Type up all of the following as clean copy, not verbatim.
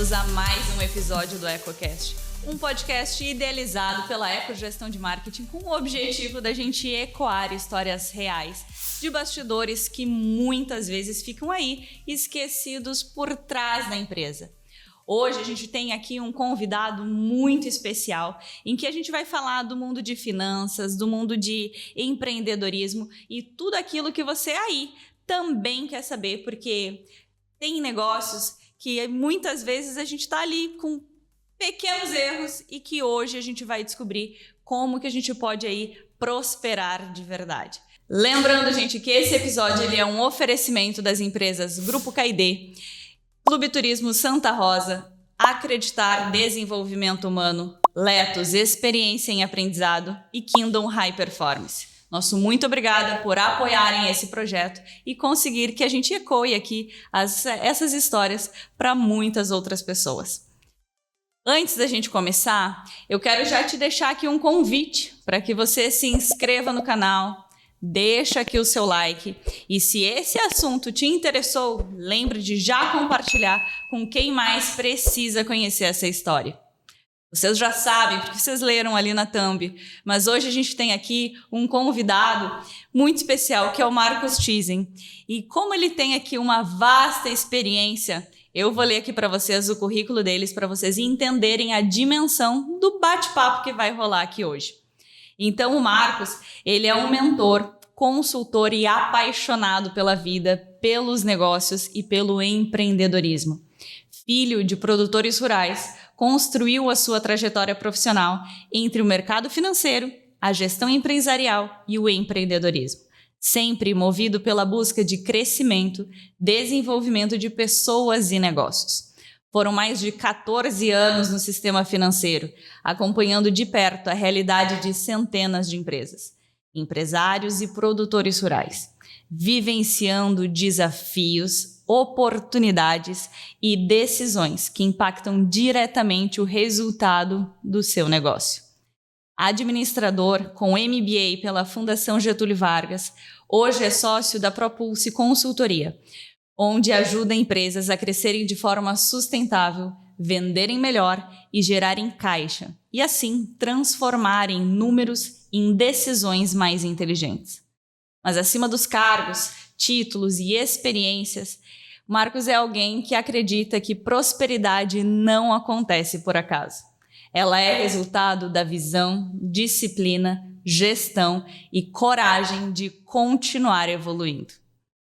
bem-vindos a mais um episódio do EcoCast, um podcast idealizado pela Ecogestão de Marketing com o objetivo da gente ecoar histórias reais de bastidores que muitas vezes ficam aí esquecidos por trás da empresa. Hoje a gente tem aqui um convidado muito especial, em que a gente vai falar do mundo de finanças, do mundo de empreendedorismo e tudo aquilo que você aí também quer saber, porque tem negócios que muitas vezes a gente está ali com pequenos erros e que hoje a gente vai descobrir como que a gente pode aí prosperar de verdade. Lembrando, gente, que esse episódio ele é um oferecimento das empresas Grupo Caidê, Clube Turismo Santa Rosa, Acreditar Desenvolvimento Humano, Letos Experiência em Aprendizado e Kingdom High Performance. Nosso muito obrigada por apoiarem esse projeto e conseguir que a gente ecoe aqui essas histórias para muitas outras pessoas. Antes da gente começar, eu quero já te deixar aqui um convite para que você se inscreva no canal, deixa aqui o seu like e se esse assunto te interessou, lembre de já compartilhar com quem mais precisa conhecer essa história. Vocês já sabem, porque vocês leram ali na thumb, mas hoje a gente tem aqui um convidado muito especial, que é o Marcos Thyssen. E como ele tem aqui uma vasta experiência, eu vou ler aqui para vocês o currículo deles, para vocês entenderem a dimensão do bate-papo que vai rolar aqui hoje. Então, o Marcos, ele é um mentor, consultor e apaixonado pela vida, pelos negócios e pelo empreendedorismo. Filho de produtores rurais, construiu a sua trajetória profissional entre o mercado financeiro, a gestão empresarial e o empreendedorismo, sempre movido pela busca de crescimento, desenvolvimento de pessoas e negócios. Foram mais de 14 anos no sistema financeiro, acompanhando de perto a realidade de centenas de empresas, empresários e produtores rurais, vivenciando desafios, oportunidades e decisões que impactam diretamente o resultado do seu negócio. Administrador com MBA pela Fundação Getúlio Vargas, hoje é sócio da Propulse Consultoria, onde ajuda empresas a crescerem de forma sustentável, venderem melhor e gerarem caixa, e assim transformarem números em decisões mais inteligentes. Mas acima dos cargos, títulos e experiências, Marcos é alguém que acredita que prosperidade não acontece por acaso. Ela é resultado da visão, disciplina, gestão e coragem de continuar evoluindo.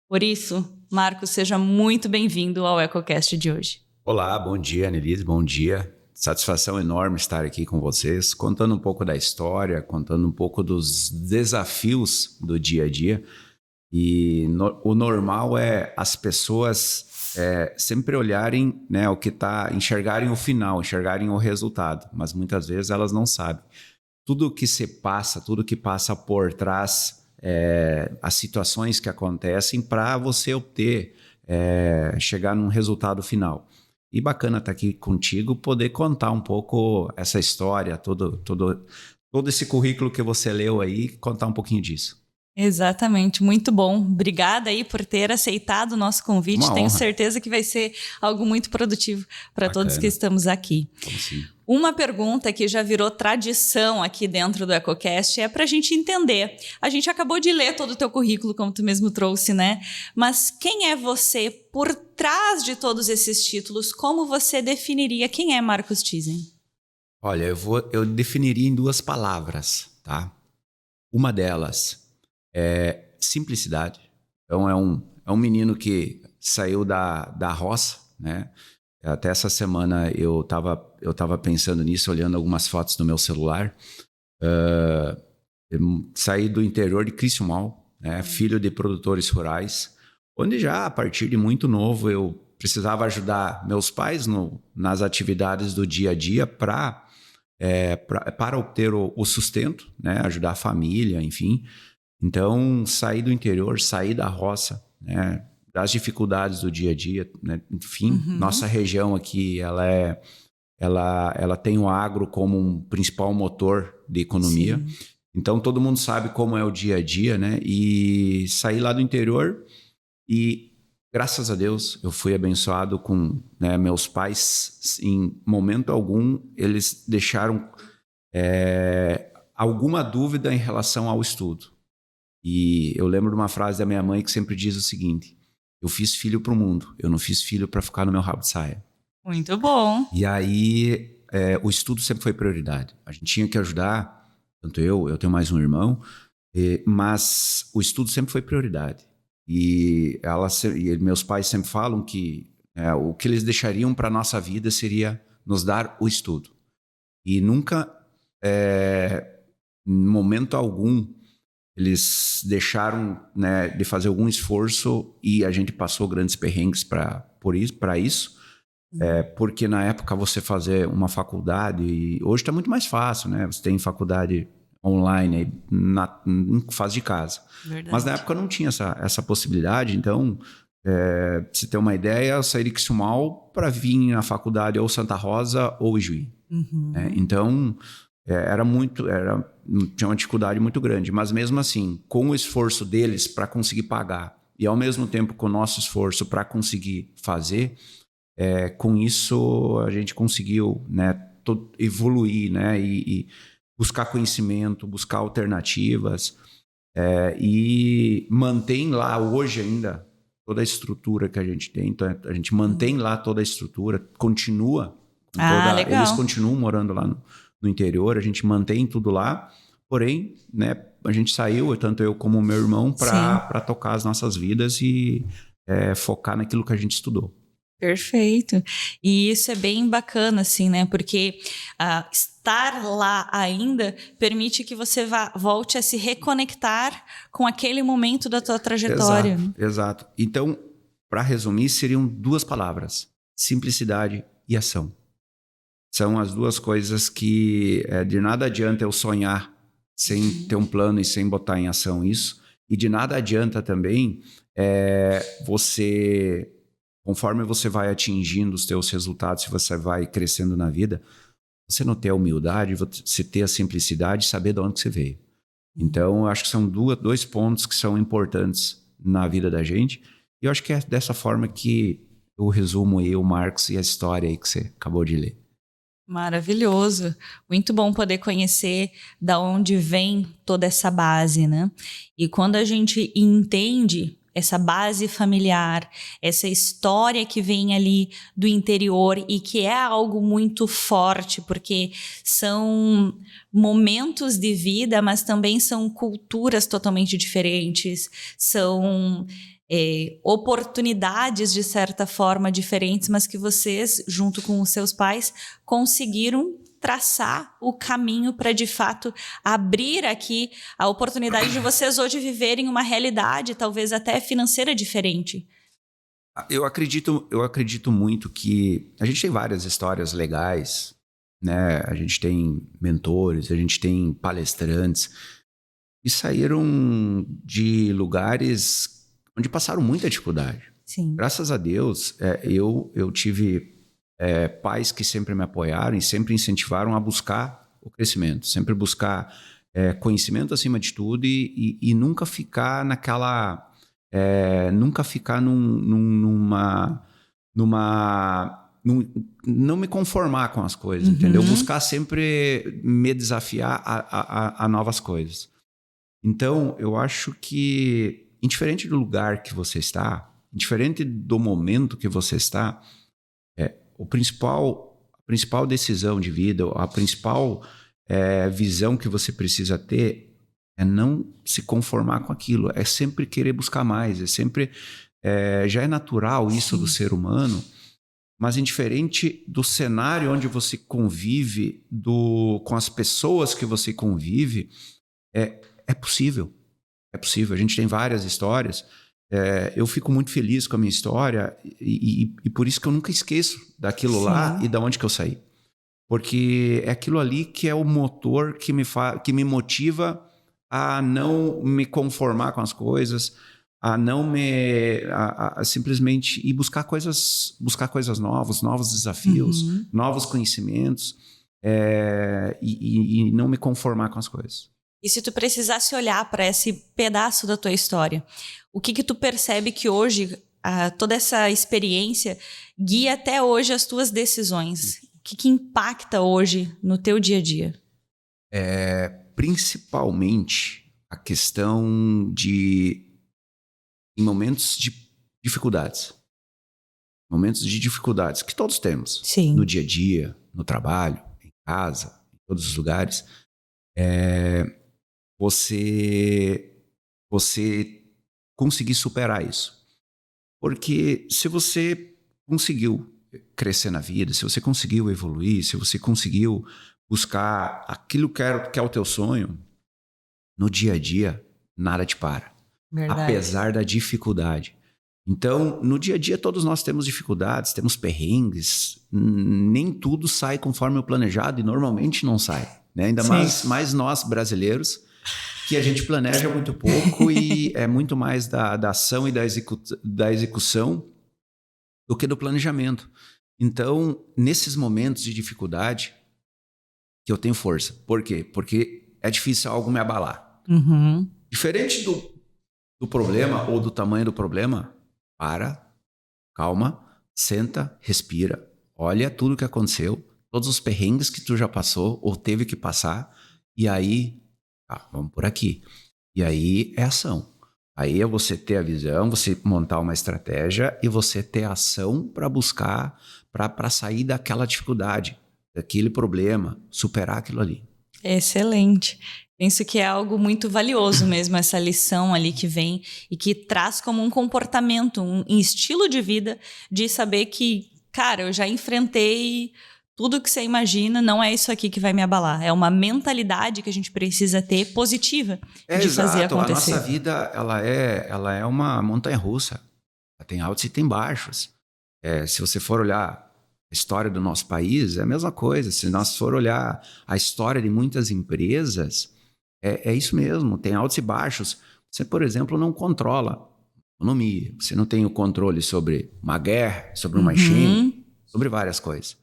Por isso, Marcos, seja muito bem-vindo ao EcoCast de hoje. Olá, bom dia, Annelise, bom dia. Satisfação enorme estar aqui com vocês, contando um pouco da história, contando um pouco dos desafios do dia a dia. E o normal é as pessoas sempre olharem, né, o que está, enxergarem o final, enxergarem o resultado, mas muitas vezes elas não sabem. Tudo que se passa, tudo que passa por trás, as situações que acontecem para você obter, chegar num resultado final. E bacana estar aqui contigo, poder contar um pouco essa história, todo esse currículo que você leu aí, contar um pouquinho disso. Exatamente, muito bom. Obrigada aí por ter aceitado o nosso convite. Uma Tenho honra. certeza que vai ser algo muito produtivo para todos que estamos aqui. Sim. Uma pergunta que já virou tradição aqui dentro do EcoCast é para a gente entender. A gente acabou de ler todo o teu currículo, como tu mesmo trouxe, né? Mas quem é você por trás de todos esses títulos? Como você definiria quem é Marcos Thyssen? Olha, eu definiria em 2 palavras, tá? Uma delas é simplicidade. Então, é um menino que saiu da roça, né? Até essa semana eu tava pensando nisso, olhando algumas fotos no meu celular. Eu saí do interior de Criciúmal, né? Filho de produtores rurais, onde já a partir de muito novo eu precisava ajudar meus pais nas atividades do dia a dia para obter o sustento, né? Ajudar a família, enfim. Então, saí do interior, saí da roça, né? Das dificuldades do dia a dia, né? Enfim, nossa região aqui, ela tem o agro como um principal motor de economia. Sim. Então, todo mundo sabe como é o dia a dia, né? E saí lá do interior e graças a Deus, eu fui abençoado com, né, meus pais, em momento algum, eles deixaram alguma dúvida em relação ao estudo. E eu lembro de uma frase da minha mãe que sempre diz o seguinte: eu fiz filho para o mundo, eu não fiz filho para ficar no meu rabo de saia. Muito bom. E aí, o estudo sempre foi prioridade. A gente tinha que ajudar, tanto eu tenho mais um irmão, mas o estudo sempre foi prioridade. E meus pais sempre falam que o que eles deixariam para a nossa vida seria nos dar o estudo. E nunca, em momento algum, eles deixaram, né, de fazer algum esforço, e a gente passou grandes perrengues para isso. Porque na época você fazer uma faculdade, e hoje está muito mais fácil, né? Você tem faculdade online em fase de casa. Verdade. Mas na época não tinha essa possibilidade. Então, pra você ter uma ideia, eu saí de Criciúmal para vir na faculdade ou Santa Rosa ou Ijuí. Então, tinha uma dificuldade muito grande. Mas mesmo assim, com o esforço deles para conseguir pagar e ao mesmo tempo com o nosso esforço para conseguir fazer, com isso a gente conseguiu, né, evoluir, né, e buscar conhecimento, buscar alternativas, e mantém lá hoje ainda toda a estrutura que a gente tem. Então a gente mantém lá toda a estrutura, continua com legal. eles continuam morando lá no interior, a gente mantém tudo lá, porém, né, a gente saiu, tanto eu como o meu irmão, para tocar as nossas vidas e focar naquilo que a gente estudou. Perfeito. E isso é bem bacana, assim, né? Porque estar lá ainda permite que você volte a se reconectar com aquele momento da tua trajetória. Exato. Então, para resumir, seriam 2 palavras: simplicidade e ação. São as 2 coisas que de nada adianta eu sonhar sem ter um plano e sem botar em ação isso. E de nada adianta também você... Conforme você vai atingindo os teus resultados, se você vai crescendo na vida, você não ter a humildade, você ter a simplicidade, saber de onde que você veio. Então, eu acho que são 2 pontos que são importantes na vida da gente. E eu acho que é dessa forma que eu resumo aí o Marx e a história aí que você acabou de ler. Maravilhoso. Muito bom poder conhecer da onde vem toda essa base, né? E quando a gente entende essa base familiar, essa história que vem ali do interior e que é algo muito forte, porque são momentos de vida, mas também são culturas totalmente diferentes, são oportunidades de certa forma diferentes, mas que vocês, junto com os seus pais, conseguiram traçar o caminho para, de fato, abrir aqui a oportunidade de vocês hoje viverem uma realidade, talvez até financeira, diferente. Eu acredito muito que a gente tem várias histórias legais, né? A gente tem mentores, a gente tem palestrantes que saíram de lugares onde passaram muita dificuldade. Sim. Graças a Deus, eu tive pais que sempre me apoiaram e sempre incentivaram a buscar o crescimento, sempre buscar conhecimento acima de tudo e nunca ficar naquela... nunca ficar não me conformar com as coisas, entendeu? Buscar sempre me desafiar a novas coisas. Então, eu acho que, indiferente do lugar que você está, indiferente do momento que você está, a principal decisão de vida, a principal visão que você precisa ter é não se conformar com aquilo, é sempre querer buscar mais, é sempre... já é natural isso do ser humano, mas indiferente do cenário onde você convive, com as pessoas que você convive, é possível. É possível. A gente tem várias histórias. Eu fico muito feliz com a minha história e por isso que eu nunca esqueço daquilo lá e da onde que eu saí. Porque é aquilo ali que é o motor que me motiva a não me conformar com as coisas, a não a simplesmente ir buscar coisas novas, novos desafios, novos conhecimentos, e não me conformar com as coisas. E se tu precisasse olhar para esse pedaço da tua história, o que tu percebe que hoje toda essa experiência guia até hoje as tuas decisões? O que impacta hoje no teu dia a dia? Principalmente a questão em momentos de dificuldades. Momentos de dificuldades que todos temos. Sim. No dia a dia, no trabalho, em casa, em todos os lugares. Você conseguir superar isso. Porque se você conseguiu crescer na vida, se você conseguiu evoluir, se você conseguiu buscar aquilo que é o teu sonho, no dia a dia, nada te para. Verdade. Apesar da dificuldade. Então, no dia a dia, todos nós temos dificuldades, temos perrengues, nem tudo sai conforme o planejado e normalmente não sai. Né? Ainda mais nós brasileiros, que a gente planeja muito pouco e é muito mais da ação e da execução do que do planejamento. Então, nesses momentos de dificuldade, que eu tenho força. Por quê? Porque é difícil algo me abalar. Uhum. Diferente do problema ou do tamanho do problema, calma, senta, respira, olha tudo que aconteceu, todos os perrengues que tu já passou ou teve que passar, e aí, vamos por aqui. E aí é ação. Aí é você ter a visão, você montar uma estratégia e você ter ação para buscar, para sair daquela dificuldade, daquele problema, superar aquilo ali. Excelente. Penso que é algo muito valioso mesmo, essa lição ali que vem e que traz como um comportamento, um estilo de vida de saber que, cara, eu já enfrentei tudo que você imagina, não é isso aqui que vai me abalar. É uma mentalidade que a gente precisa ter positiva de fazer acontecer. A nossa vida, ela é uma montanha-russa. Ela tem altos e tem baixos. Se você for olhar a história do nosso país, é a mesma coisa. Se nós for olhar a história de muitas empresas, é isso mesmo, tem altos e baixos. Você, por exemplo, não controla a economia, você não tem o controle sobre uma guerra, sobre uma enchente, sobre várias coisas.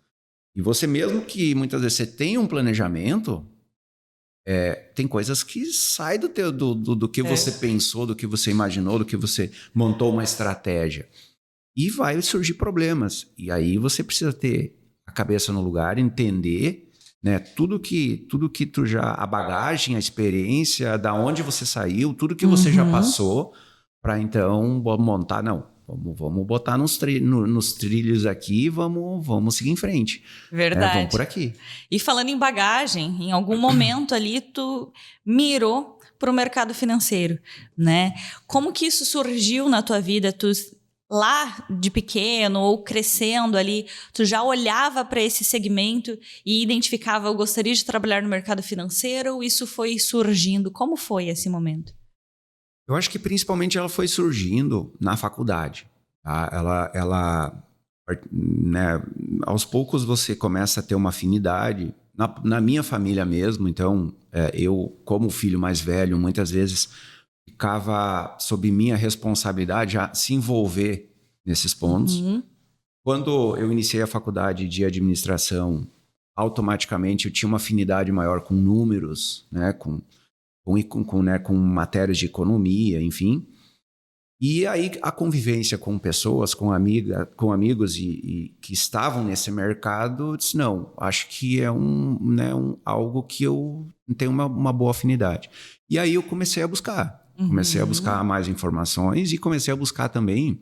E você mesmo que muitas vezes você tem um planejamento, tem coisas que saem do que você pensou, do que você imaginou, do que você montou uma estratégia. E vai surgir problemas. E aí você precisa ter a cabeça no lugar, entender, né, tudo que tu já, a bagagem, a experiência, da onde você saiu, tudo que você já passou, para então montar, vamos botar nos trilhos aqui, vamos seguir em frente. Verdade. Vamos por aqui. E falando em bagagem, em algum momento ali tu mirou para o mercado financeiro, né? Como que isso surgiu na tua vida? Tu lá de pequeno ou crescendo ali, tu já olhava para esse segmento e identificava, eu gostaria de trabalhar no mercado financeiro, ou isso foi surgindo? Como foi esse momento? Eu acho que principalmente ela foi surgindo na faculdade. Tá? Ela né, aos poucos você começa a ter uma afinidade. Na minha família mesmo, então, eu, como filho mais velho, muitas vezes ficava sob minha responsabilidade a se envolver nesses pontos. Quando eu iniciei a faculdade de administração, automaticamente eu tinha uma afinidade maior com números, né, com matérias de economia, enfim. E aí a convivência com pessoas, com amigos e que estavam nesse mercado, eu disse, não, acho que é algo que eu tenho uma boa afinidade. E aí eu comecei a buscar. Comecei a buscar mais informações e comecei a buscar também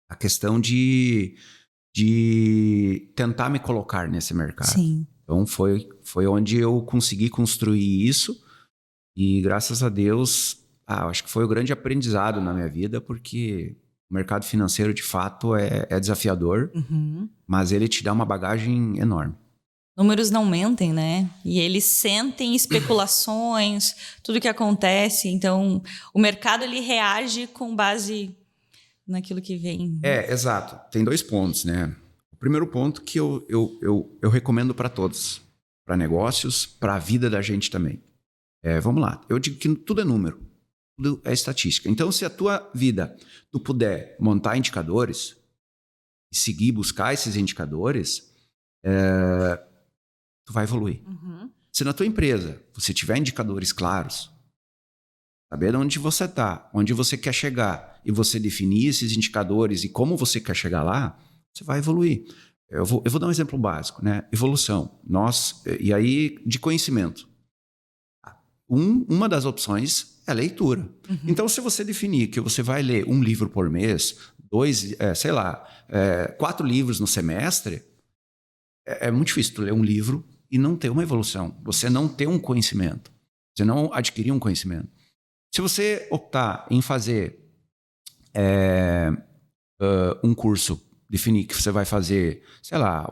a questão de tentar me colocar nesse mercado. Sim. Então foi onde eu consegui construir isso e graças a Deus, acho que foi o grande aprendizado na minha vida, porque o mercado financeiro de fato é desafiador, mas ele te dá uma bagagem enorme. Números não mentem, né? E eles sentem especulações, tudo que acontece. Então, o mercado ele reage com base naquilo que vem. Exato. Tem 2 pontos, né? O primeiro ponto que eu recomendo para todos, para negócios, para a vida da gente também. Vamos lá. Eu digo que tudo é número, tudo é estatística. Então, se a tua vida tu puder montar indicadores e seguir, buscar esses indicadores, tu vai evoluir. Se na tua empresa você tiver indicadores claros, saber de onde você está, onde você quer chegar, e você definir esses indicadores e como você quer chegar lá, você vai evoluir. Eu vou dar um exemplo básico, né? Evolução. E aí, de conhecimento. Uma das opções é leitura. Então, se você definir que você vai ler um livro por mês, 4 livros no semestre, é muito difícil tu ler um livro e não ter uma evolução. Você não ter um conhecimento. Você não adquirir um conhecimento. Se você optar em fazer um curso, definir que você vai fazer,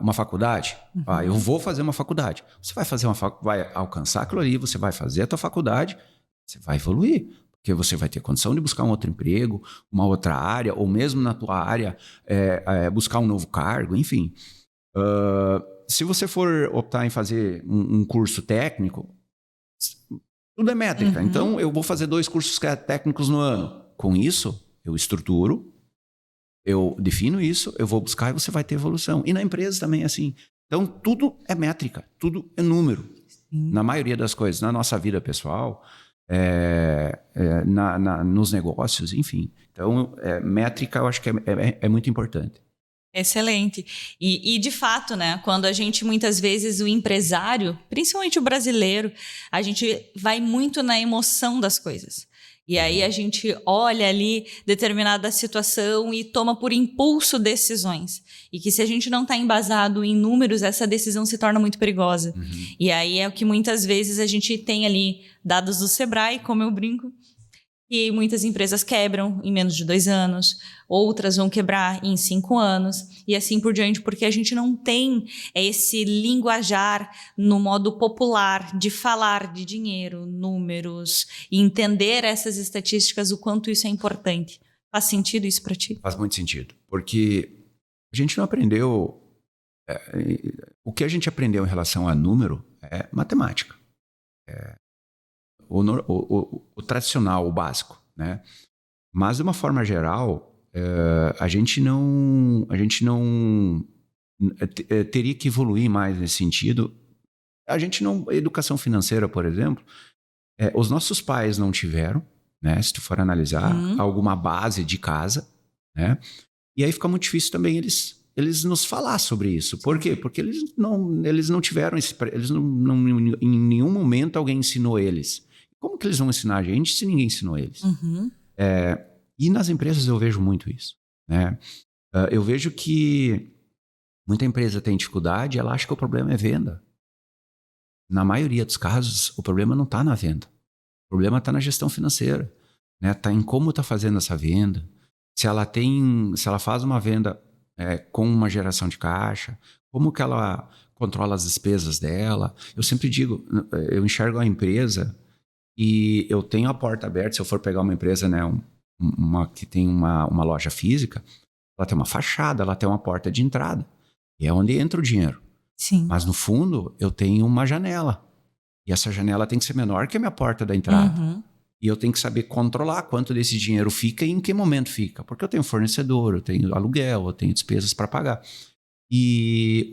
uma faculdade, eu vou fazer uma faculdade. Você vai fazer vai alcançar aquilo ali, você vai fazer a tua faculdade, você vai evoluir. Porque você vai ter condição de buscar um outro emprego, uma outra área, ou mesmo na tua área, buscar um novo cargo, enfim. Se você for optar em fazer um curso técnico, tudo é métrica. Então, eu vou fazer 2 cursos técnicos no ano. Com isso, eu estruturo, eu defino isso, eu vou buscar e você vai ter evolução. E na empresa também é assim. Então, tudo é métrica, tudo é número. Na maioria das coisas, na nossa vida pessoal, nos negócios, enfim. Então, métrica eu acho que é muito importante. Excelente. E de fato, né, quando a gente, muitas vezes, o empresário, principalmente o brasileiro, a gente vai muito na emoção das coisas. E aí a gente olha ali determinada situação e toma por impulso decisões. E que se a gente não está embasado em números, essa decisão se torna muito perigosa. E aí é o que muitas vezes a gente tem ali dados do Sebrae, como eu brinco, que muitas empresas quebram em menos de 2 anos, outras vão quebrar em 5 anos, e assim por diante, porque a gente não tem esse linguajar no modo popular de falar de dinheiro, números, e entender essas estatísticas, o quanto isso é importante. Faz sentido isso para ti? Faz muito sentido, porque a gente não aprendeu... o que a gente aprendeu em relação a número é matemática. O tradicional, o básico, né? Mas de uma forma geral, a gente não teria que evoluir mais nesse sentido. A educação financeira, por exemplo, os nossos pais não tiveram, né? Se tu for analisar, alguma base de casa, né? E aí fica muito difícil também eles nos falar sobre isso. Por quê? Porque eles não tiveram em nenhum momento alguém ensinou eles. Como que eles vão ensinar a gente se ninguém ensinou eles? E nas empresas eu vejo muito isso, né? Eu vejo que muita empresa tem dificuldade e ela acha que o problema é venda. Na maioria dos casos, o problema não está na venda. O problema está na gestão financeira, né? Está em como está fazendo essa venda. Se ela faz uma venda com uma geração de caixa, como que ela controla as despesas dela. Eu sempre digo, eu enxergo a empresa... E eu tenho a porta aberta, se eu for pegar uma empresa, né, que tem uma loja física, ela tem uma fachada, ela tem uma porta de entrada. E é onde entra o dinheiro. Sim. Mas no fundo, eu tenho uma janela. E essa janela tem que ser menor que a minha porta da entrada. E eu tenho que saber controlar quanto desse dinheiro fica e em que momento fica. Porque eu tenho fornecedor, eu tenho aluguel, eu tenho despesas para pagar. E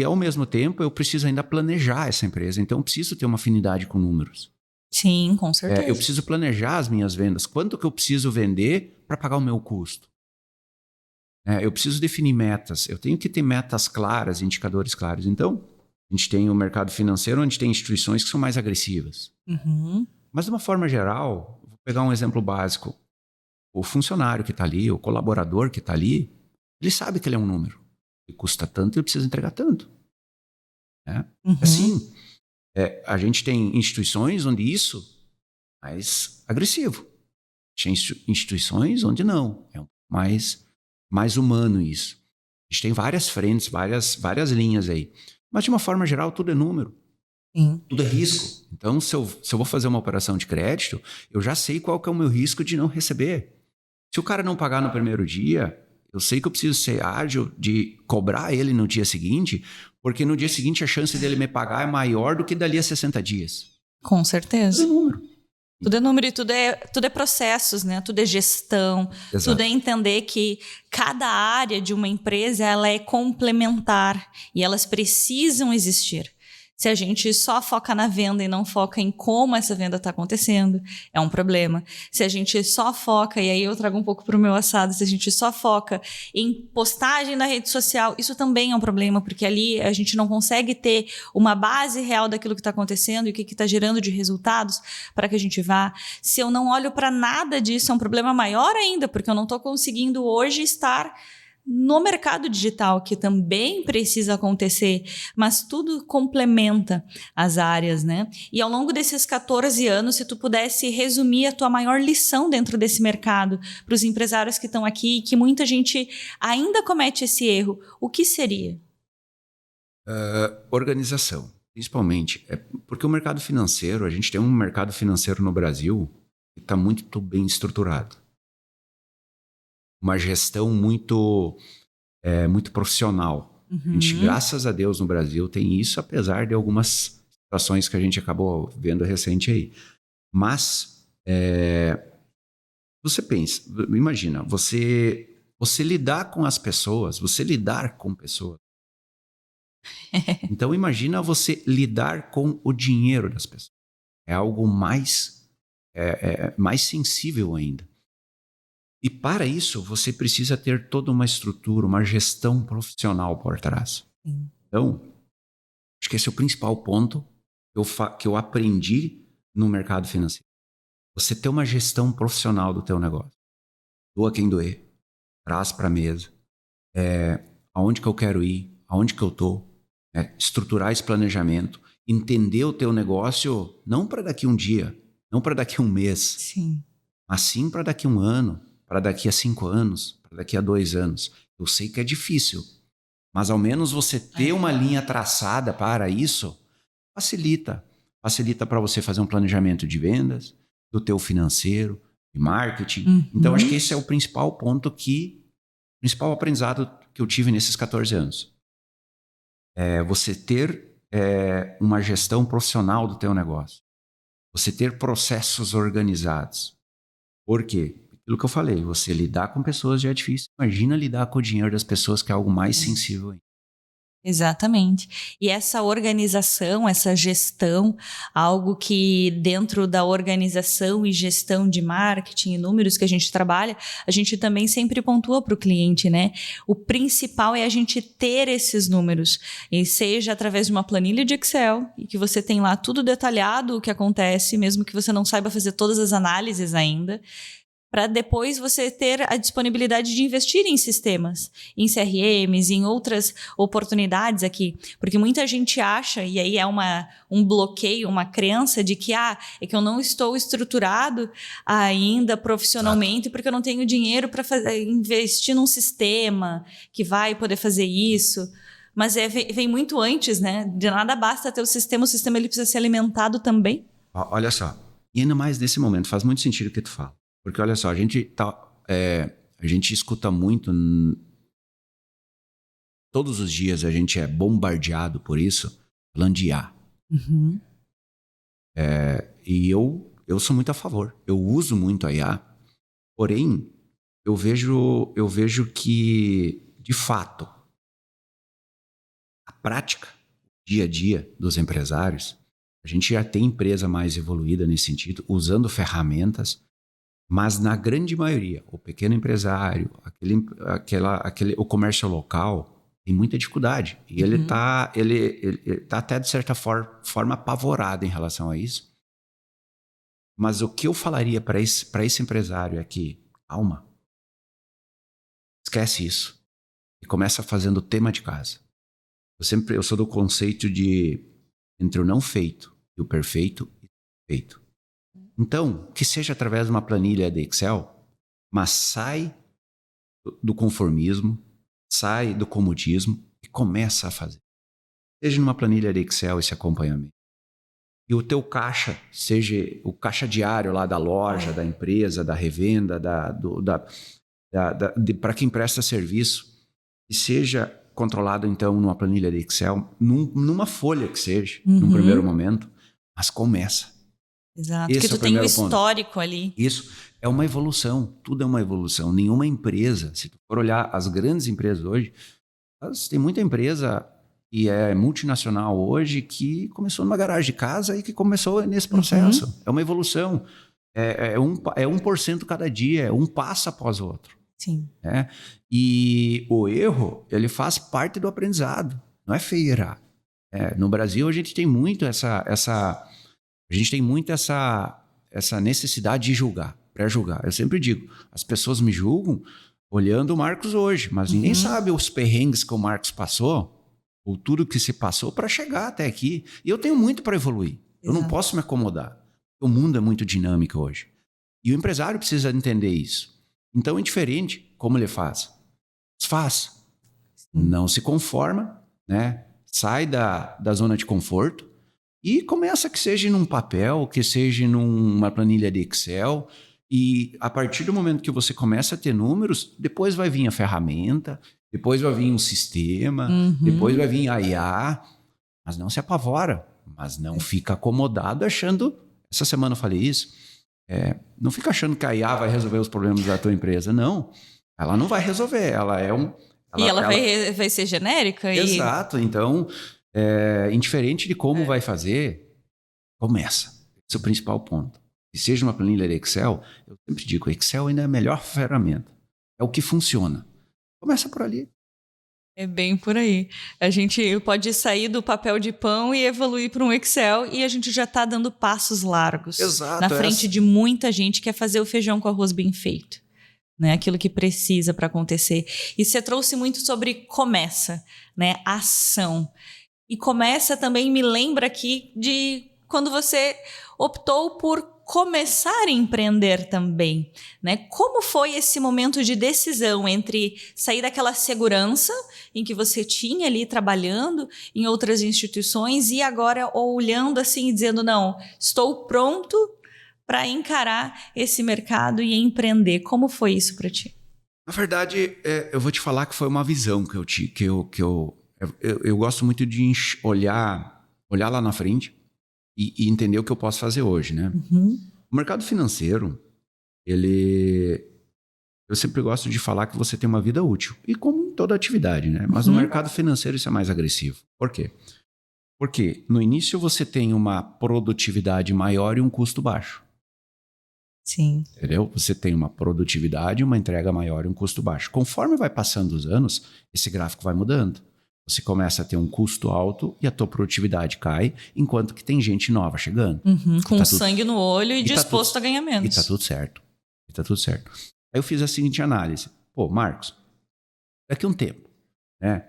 ao mesmo tempo, eu preciso ainda planejar essa empresa. Então, eu preciso ter uma afinidade com números. Sim, com certeza. Eu preciso planejar as minhas vendas. Quanto que eu preciso vender para pagar o meu custo? Eu preciso definir metas. Eu tenho que ter metas claras, indicadores claros. Então, a gente tem o mercado financeiro, onde tem instituições que são mais agressivas. Mas, de uma forma geral, vou pegar um exemplo básico. O funcionário que está ali, o colaborador que está ali, ele sabe que ele é um número. Ele custa tanto, ele precisa entregar tanto. Assim... a gente tem instituições onde isso é mais agressivo. Tem instituições onde não. É mais humano isso. A gente tem várias frentes, várias linhas aí. Mas, de uma forma geral, tudo é número. Sim. Tudo é risco. Então, se eu vou fazer uma operação de crédito, eu já sei qual que é o meu risco de não receber. Se o cara não pagar no primeiro dia, eu sei que eu preciso ser ágil de cobrar ele no dia seguinte, porque no dia seguinte a chance dele me pagar é maior do que dali a 60 dias. Com certeza. Tudo é número. Tudo é número e tudo é processos, né? Tudo é gestão. Exato. Tudo é entender que cada área de uma empresa ela é complementar e elas precisam existir. Se a gente só foca na venda e não foca em como essa venda está acontecendo, é um problema. Se a gente só foca, e aí eu trago um pouco para o meu assado, se a gente só foca em postagem na rede social, isso também é um problema, porque ali a gente não consegue ter uma base real daquilo que está acontecendo e o que está gerando de resultados para que a gente vá. Se eu não olho para nada disso, é um problema maior ainda, porque eu não estou conseguindo hoje estar no mercado digital, que também precisa acontecer, mas tudo complementa as áreas, né? E ao longo desses 14 anos, se tu pudesse resumir a tua maior lição dentro desse mercado, para os empresários que estão aqui, que muita gente ainda comete esse erro, o que seria? Organização, principalmente. Porque o mercado financeiro, a gente tem um mercado financeiro no Brasil que está muito bem estruturado. Uma gestão muito profissional. A gente, graças a Deus, no Brasil tem isso, apesar de algumas situações que a gente acabou vendo recente aí. Mas, você pensa, imagina, você lidar com as pessoas, você lidar com pessoas. Então, imagina você lidar com o dinheiro das pessoas. É algo mais sensível ainda. E para isso, você precisa ter toda uma estrutura, uma gestão profissional por trás. Sim. Então, acho que esse é o principal ponto que eu aprendi no mercado financeiro. Você ter uma gestão profissional do teu negócio. Doa quem doer. Traz para a mesa. Aonde que eu quero ir? Aonde que eu estou? Estruturar esse planejamento. Entender o teu negócio não para daqui um dia, não para daqui um mês. Sim. Mas sim para daqui um ano. Para daqui a 5 anos, para daqui a 2 anos. Eu sei que é difícil, mas ao menos você ter uma linha traçada para isso, facilita. Facilita para você fazer um planejamento de vendas, do teu financeiro, de marketing. Então, acho que esse é o principal ponto principal aprendizado que eu tive nesses 14 anos. Você ter uma gestão profissional do teu negócio. Você ter processos organizados. Por quê? Aquilo que eu falei, você lidar com pessoas já é difícil. Imagina lidar com o dinheiro das pessoas, que é algo mais sensível ainda. Exatamente. E essa organização, essa gestão, algo que dentro da organização e gestão de marketing e números que a gente trabalha, a gente também sempre pontua para o cliente, né? O principal é a gente ter esses números, e seja através de uma planilha de Excel, e que você tem lá tudo detalhado o que acontece, mesmo que você não saiba fazer todas as análises ainda, para depois você ter a disponibilidade de investir em sistemas, em CRMs, em outras oportunidades aqui. Porque muita gente acha, e aí é um bloqueio, uma crença de que é que eu não estou estruturado ainda profissionalmente, porque eu não tenho dinheiro para investir num sistema que vai poder fazer isso. Mas vem muito antes, né? De nada basta ter o sistema ele precisa ser alimentado também. Olha só, e ainda mais nesse momento, faz muito sentido o que tu fala. Porque olha só, a gente escuta muito, todos os dias a gente é bombardeado por isso, falando de IA. E eu sou muito a favor, eu uso muito a IA, porém, eu vejo que, de fato, a prática, dia a dia dos empresários, a gente já tem empresa mais evoluída nesse sentido, usando ferramentas. Mas na grande maioria, o pequeno empresário, o comércio local, tem muita dificuldade. E ele tá até, de certa forma, apavorado em relação a isso. Mas o que eu falaria para esse empresário é que, calma, esquece isso. E começa fazendo o tema de casa. Eu sou do conceito de entre o não feito e o perfeito e o feito. Então, que seja através de uma planilha de Excel, mas sai do conformismo, sai do comodismo e começa a fazer. Seja numa planilha de Excel esse acompanhamento. E o teu caixa, seja o caixa diário lá da loja, da empresa, da revenda, para quem presta serviço, e seja controlado então numa planilha de Excel, numa folha que seja, num primeiro momento, mas começa. Exato, porque tu tem um histórico ali. Isso é uma evolução, tudo é uma evolução. Nenhuma empresa, se tu for olhar as grandes empresas hoje, tem muita empresa que é multinacional hoje, que começou numa garagem de casa e que começou nesse processo. É uma evolução. É 1% cada dia, um passo após o outro. Sim. Né? E o erro, ele faz parte do aprendizado. Não é feio errar. No Brasil, a gente tem muito essa necessidade de julgar, pré-julgar. Eu sempre digo, as pessoas me julgam olhando o Marcos hoje, mas ninguém sabe os perrengues que o Marcos passou, ou tudo que se passou para chegar até aqui. E eu tenho muito para evoluir. Eu não posso me acomodar. O mundo é muito dinâmico hoje. E o empresário precisa entender isso. Então, é diferente como ele faz. Faz. Não se conforma, né? Sai da zona de conforto e começa que seja num papel, que seja numa planilha de Excel. E a partir do momento que você começa a ter números, depois vai vir a ferramenta, depois vai vir um sistema, depois vai vir a IA. Mas não se apavora, mas não fica acomodado achando... Essa semana eu falei isso. Não fica achando que a IA vai resolver os problemas da tua empresa. Não, ela não vai resolver. Ela é um... Ela vai ser genérica? Exato. Então, indiferente de como vai fazer, começa. Esse é o principal ponto. Se seja uma planilha de Excel, eu sempre digo, o Excel ainda é a melhor ferramenta. É o que funciona. Começa por ali. É bem por aí. A gente pode sair do papel de pão e evoluir para um Excel e a gente já está dando passos largos. Exato, na frente de muita gente que quer fazer o feijão com arroz bem feito. Né? Aquilo que precisa para acontecer. E você trouxe muito sobre começa, né? Ação. E começa também me lembra aqui de quando você optou por começar a empreender também, né? Como foi esse momento de decisão entre sair daquela segurança em que você tinha ali trabalhando em outras instituições e agora olhando assim e dizendo, não, estou pronto para encarar esse mercado e empreender. Como foi isso para ti? Na verdade, eu vou te falar que foi uma visão que eu gosto muito de olhar lá na frente e entender o que eu posso fazer hoje, né? O mercado financeiro, eu sempre gosto de falar que você tem uma vida útil, e como em toda atividade, né? Mas no mercado financeiro isso é mais agressivo. Por quê? Porque no início você tem uma produtividade maior e um custo baixo. Sim. Entendeu? Você tem uma produtividade, uma entrega maior e um custo baixo. Conforme vai passando os anos, esse gráfico vai mudando. Você começa a ter um custo alto e a tua produtividade cai, enquanto que tem gente nova chegando. Com sangue no olho e disposto a ganhar menos. E tá tudo certo. Aí eu fiz a seguinte análise. Pô, Marcos, daqui a um tempo, né?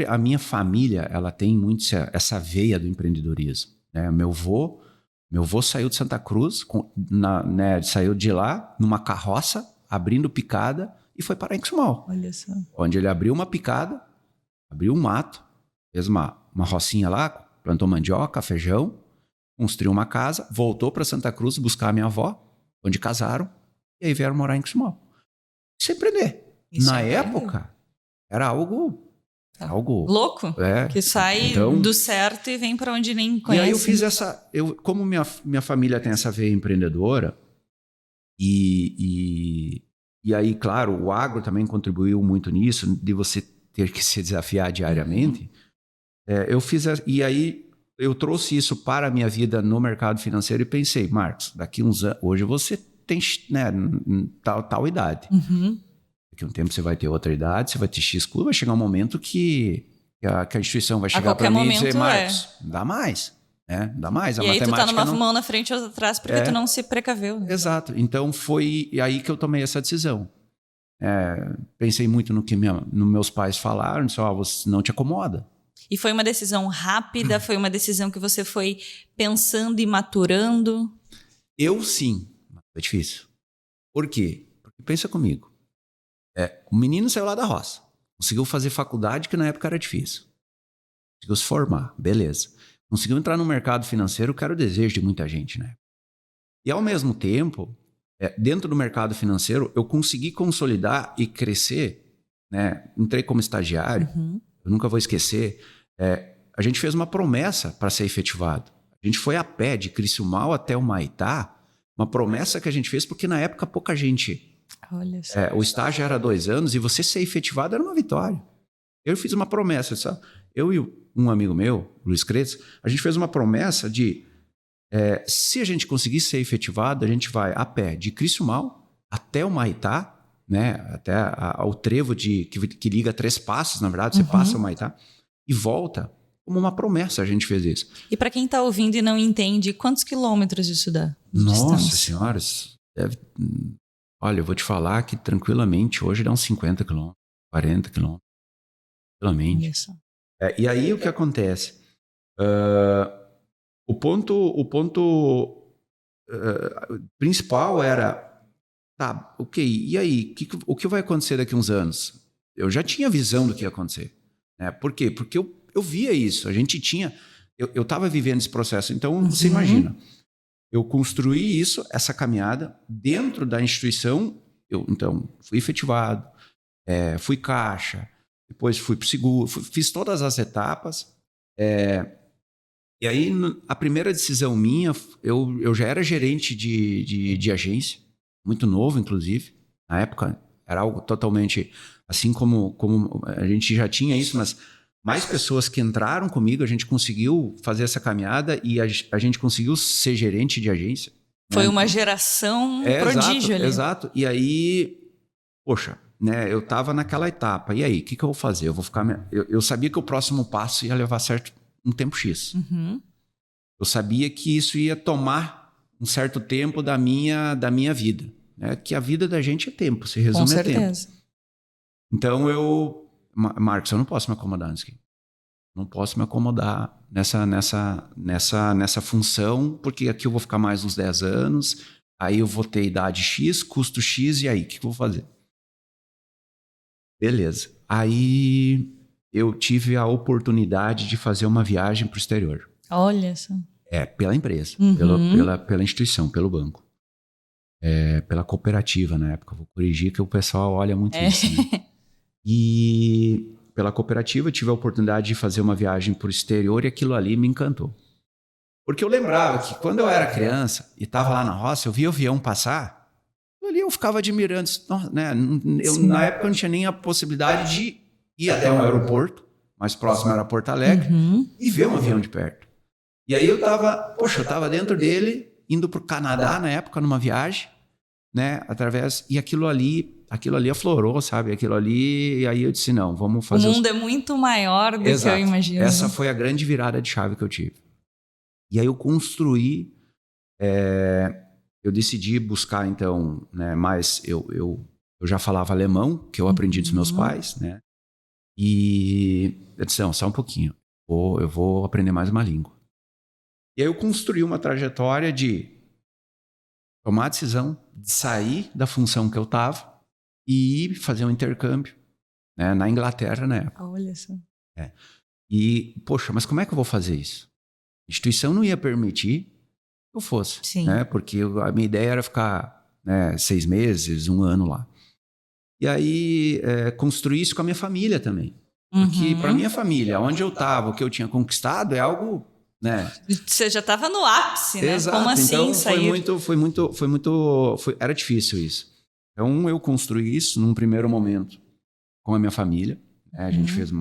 A minha família, ela tem muito essa veia do empreendedorismo. Né? Meu avô saiu de Santa Cruz, saiu de lá numa carroça, abrindo picada e foi parar em Exumal. Olha só. Onde ele abriu uma picada, abriu um mato, fez uma rocinha lá, plantou mandioca, feijão, construiu uma casa, voltou para Santa Cruz buscar a minha avó, onde casaram, e aí vieram morar em Exumal. Isso é empreender. Na época, era algo louco, que sai do certo e vem para onde nem conhece. E aí eu fiz como minha família tem essa veia empreendedora, e aí, claro, o agro também contribuiu muito nisso, de você ter que se desafiar diariamente. E aí eu trouxe isso para a minha vida no mercado financeiro e pensei, Marcos, daqui uns anos, hoje você tem, né, tal idade. Daqui a um tempo você vai ter outra idade, você vai ter X clube, vai chegar um momento que a instituição vai chegar para mim e dizer, Marcos, dá mais. Né? Dá mais. E aí tu tá numa mão na frente e outra atrás porque tu não se precaveu. Né? Exato. Então foi aí que eu tomei essa decisão. Pensei muito no que meus pais falaram, disse, você não te acomoda. E foi uma decisão rápida? Foi uma decisão que você foi pensando e maturando? Eu sim, mas foi difícil. Por quê? Porque pensa comigo. O menino saiu lá da roça, conseguiu fazer faculdade, que na época era difícil. Conseguiu se formar, beleza. Conseguiu entrar no mercado financeiro, que era o desejo de muita gente, né? E ao mesmo tempo, dentro do mercado financeiro, eu consegui consolidar e crescer, né? Entrei como estagiário, eu nunca vou esquecer. A gente fez uma promessa para ser efetivado. A gente foi a pé de Criciúmal até o Maitá, uma promessa que a gente fez, porque na época pouca gente... Olha só. O estágio era 2 anos e você ser efetivado era uma vitória. Eu fiz uma promessa, sabe? Eu e um amigo meu, Luiz Cretz, a gente fez uma promessa de se a gente conseguir ser efetivado, a gente vai a pé de Criciúmal até o Maitá, né? Até ao trevo que liga 3 passos, na verdade, você passa o Maitá e volta. Como uma promessa a gente fez isso. E para quem está ouvindo e não entende, quantos quilômetros isso dá? Nossa senhora, olha, eu vou te falar que tranquilamente hoje dá uns 50 quilômetros, 40 quilômetros. Tranquilamente. Isso. E aí o que acontece? O ponto principal era, tá, ok, e aí? O que vai acontecer daqui a uns anos? Eu já tinha visão do que ia acontecer. Né? Por quê? Porque eu via isso, a gente tinha... Eu estava vivendo esse processo, então você imagina. Eu construí isso, essa caminhada, dentro da instituição, então fui efetivado, fui caixa, depois fui para o seguro, fiz todas as etapas. E aí, a primeira decisão minha, eu já era gerente de agência, muito novo, inclusive. Na época, era algo totalmente... Assim como a gente já tinha isso, mas mais pessoas que entraram comigo, a gente conseguiu fazer essa caminhada e a gente conseguiu ser gerente de agência. Foi uma geração prodígio ali. Exato. E aí, poxa, né, eu estava naquela etapa. E aí, o que eu vou fazer? Eu vou ficar... Eu sabia que o próximo passo ia levar um tempo X. Eu sabia que isso ia tomar um certo tempo da minha vida. Né? Que a vida da gente é tempo, se resume a tempo. Com certeza. Então Marcos, eu não posso me acomodar nisso aqui. Não posso me acomodar nessa função, porque aqui eu vou ficar mais uns 10 anos, aí eu vou ter idade X, custo X, e aí, o que eu vou fazer? Beleza. Aí eu tive a oportunidade de fazer uma viagem para o exterior. Olha só. Pela empresa, pela instituição, pelo banco. Pela cooperativa na época. Vou corrigir que o pessoal olha muito isso. Né? E pela cooperativa eu tive a oportunidade de fazer uma viagem para o exterior e aquilo ali me encantou. Porque eu lembrava que quando eu era criança e estava lá na roça, eu via o avião passar, ali eu ficava admirando. Né? Na época eu não tinha nem a possibilidade de ir até um aeroporto, mais próximo era Porto Alegre, e ver um avião de perto. E aí eu estava dentro dele, indo para o Canadá na época, numa viagem, né? E aquilo ali aflorou, sabe? Aquilo ali, e aí eu disse, não, vamos fazer... O mundo é muito maior do que eu imagino. Essa foi a grande virada de chave que eu tive. E aí eu construí, eu decidi buscar, então, né, mais... Eu já falava alemão, que eu aprendi dos meus pais, né? E eu disse, não, só um pouquinho, eu vou aprender mais uma língua. E aí eu construí uma trajetória de tomar a decisão de sair da função que eu estava e fazer um intercâmbio, né, na Inglaterra, na época. Olha só. E, poxa, mas como é que eu vou fazer isso? A instituição não ia permitir que eu fosse. Sim. Né, porque a minha ideia era ficar, né, 6 meses, 1 ano lá. E aí, construir isso com a minha família também. Porque para minha família, onde eu estava, o que eu tinha conquistado é algo... Né? Você já estava no ápice, né? Exato. Como assim então, sair? Era difícil isso. Então, eu construí isso num primeiro momento com a minha família. Né? A gente fez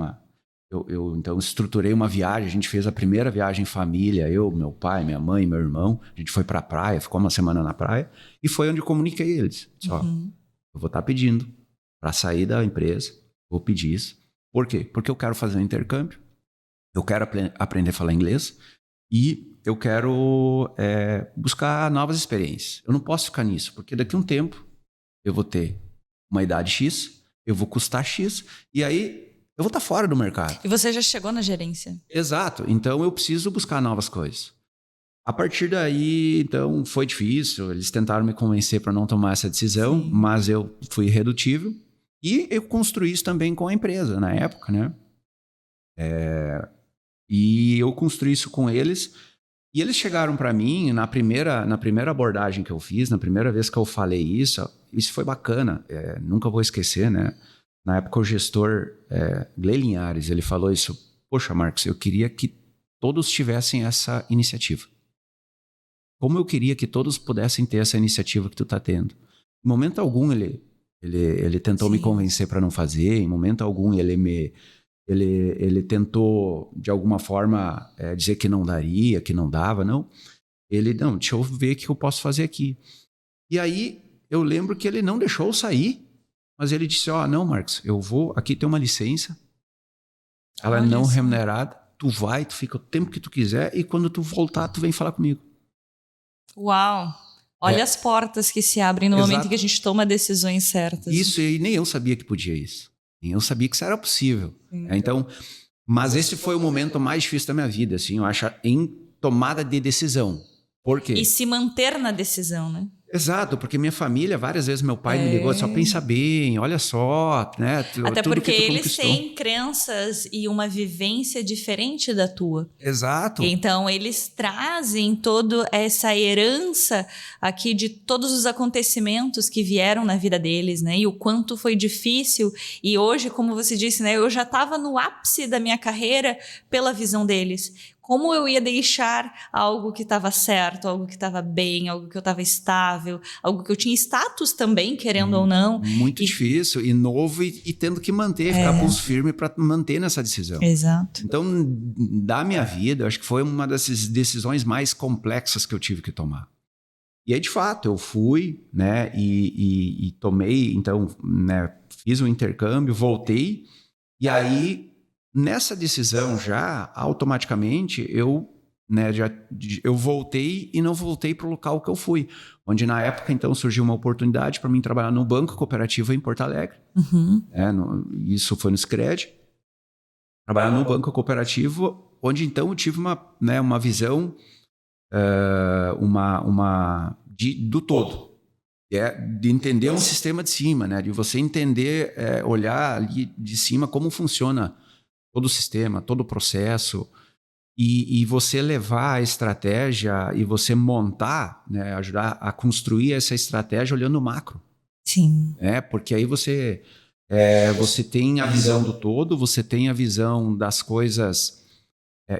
eu então estruturei uma viagem. A gente fez a primeira viagem em família. Eu, meu pai, minha mãe, meu irmão. A gente foi para a praia, ficou uma semana na praia. E foi onde eu comuniquei eles. Disse, eu vou estar pedindo para sair da empresa. Vou pedir isso. Por quê? Porque eu quero fazer um intercâmbio. Eu quero aprender a falar inglês e eu quero buscar novas experiências. Eu não posso ficar nisso, porque daqui a um tempo eu vou ter uma idade X, eu vou custar X, e aí eu vou estar fora do mercado. E você já chegou na gerência. Exato. Então eu preciso buscar novas coisas. A partir daí, então, foi difícil. Eles tentaram me convencer para não tomar essa decisão, mas eu fui irredutível. E eu construí isso também com a empresa, na época, né? E eu construí isso com eles. E eles chegaram para mim, na primeira abordagem que eu fiz, na primeira vez que eu falei isso foi bacana. Nunca vou esquecer, né? Na época o gestor, Gley Linhares, ele falou isso. Poxa, Marcos, eu queria que todos tivessem essa iniciativa. Como eu queria que todos pudessem ter essa iniciativa que tu tá tendo. Em momento algum ele tentou me convencer para não fazer, em momento algum ele ele tentou, de alguma forma, dizer que não daria, que não dava, não. Não, deixa eu ver o que eu posso fazer aqui. E aí, eu lembro que ele não deixou eu sair, mas ele disse, não, Marcos, eu vou, aqui tem uma licença, ela é não remunerada, tu vai, tu fica o tempo que tu quiser e quando tu voltar, tu vem falar comigo. Uau! Olha as portas que se abrem no momento em que a gente toma decisões certas. Isso, e nem eu sabia que podia isso. Nem eu sabia que isso era possível. Então, mas esse foi o momento mais difícil da minha vida, assim, eu acho, em tomada de decisão. Por quê? E se manter na decisão, né? Exato, porque minha família, várias vezes meu pai me ligou, só pensa bem, olha só, né? Até tudo porque que tu eles conquistou. têm crenças e uma vivência diferente da tua. Exato. Então, eles trazem toda essa herança aqui de todos os acontecimentos que vieram na vida deles, né? E o quanto foi difícil. E hoje, como você disse, né? Eu já estava no ápice da minha carreira pela visão deles. Como eu ia deixar algo que estava certo, algo que estava bem, algo que eu estava estável, algo que eu tinha status também, querendo ou não. Muito difícil e novo e tendo que manter, ficar pulso firme para manter nessa decisão. Exato. Então, da minha vida, eu acho que foi uma dessas decisões mais complexas que eu tive que tomar. E aí, de fato, eu fui, né, e tomei, então, né, fiz um intercâmbio, voltei, e aí, nessa decisão já, automaticamente, eu voltei e não voltei para o local que eu fui, onde na época, então, surgiu uma oportunidade para mim trabalhar no Banco Cooperativo em Porto Alegre. Isso foi no Scred. Trabalhar no Banco Cooperativo, onde então eu tive uma visão do todo. De entender um sistema de cima, né? De você entender, olhar ali de cima como funciona todo o sistema, todo o processo, e você levar a estratégia e você montar, né? Ajudar a construir essa estratégia olhando o macro. Sim. Porque aí você tem a visão do todo, você tem a visão das coisas,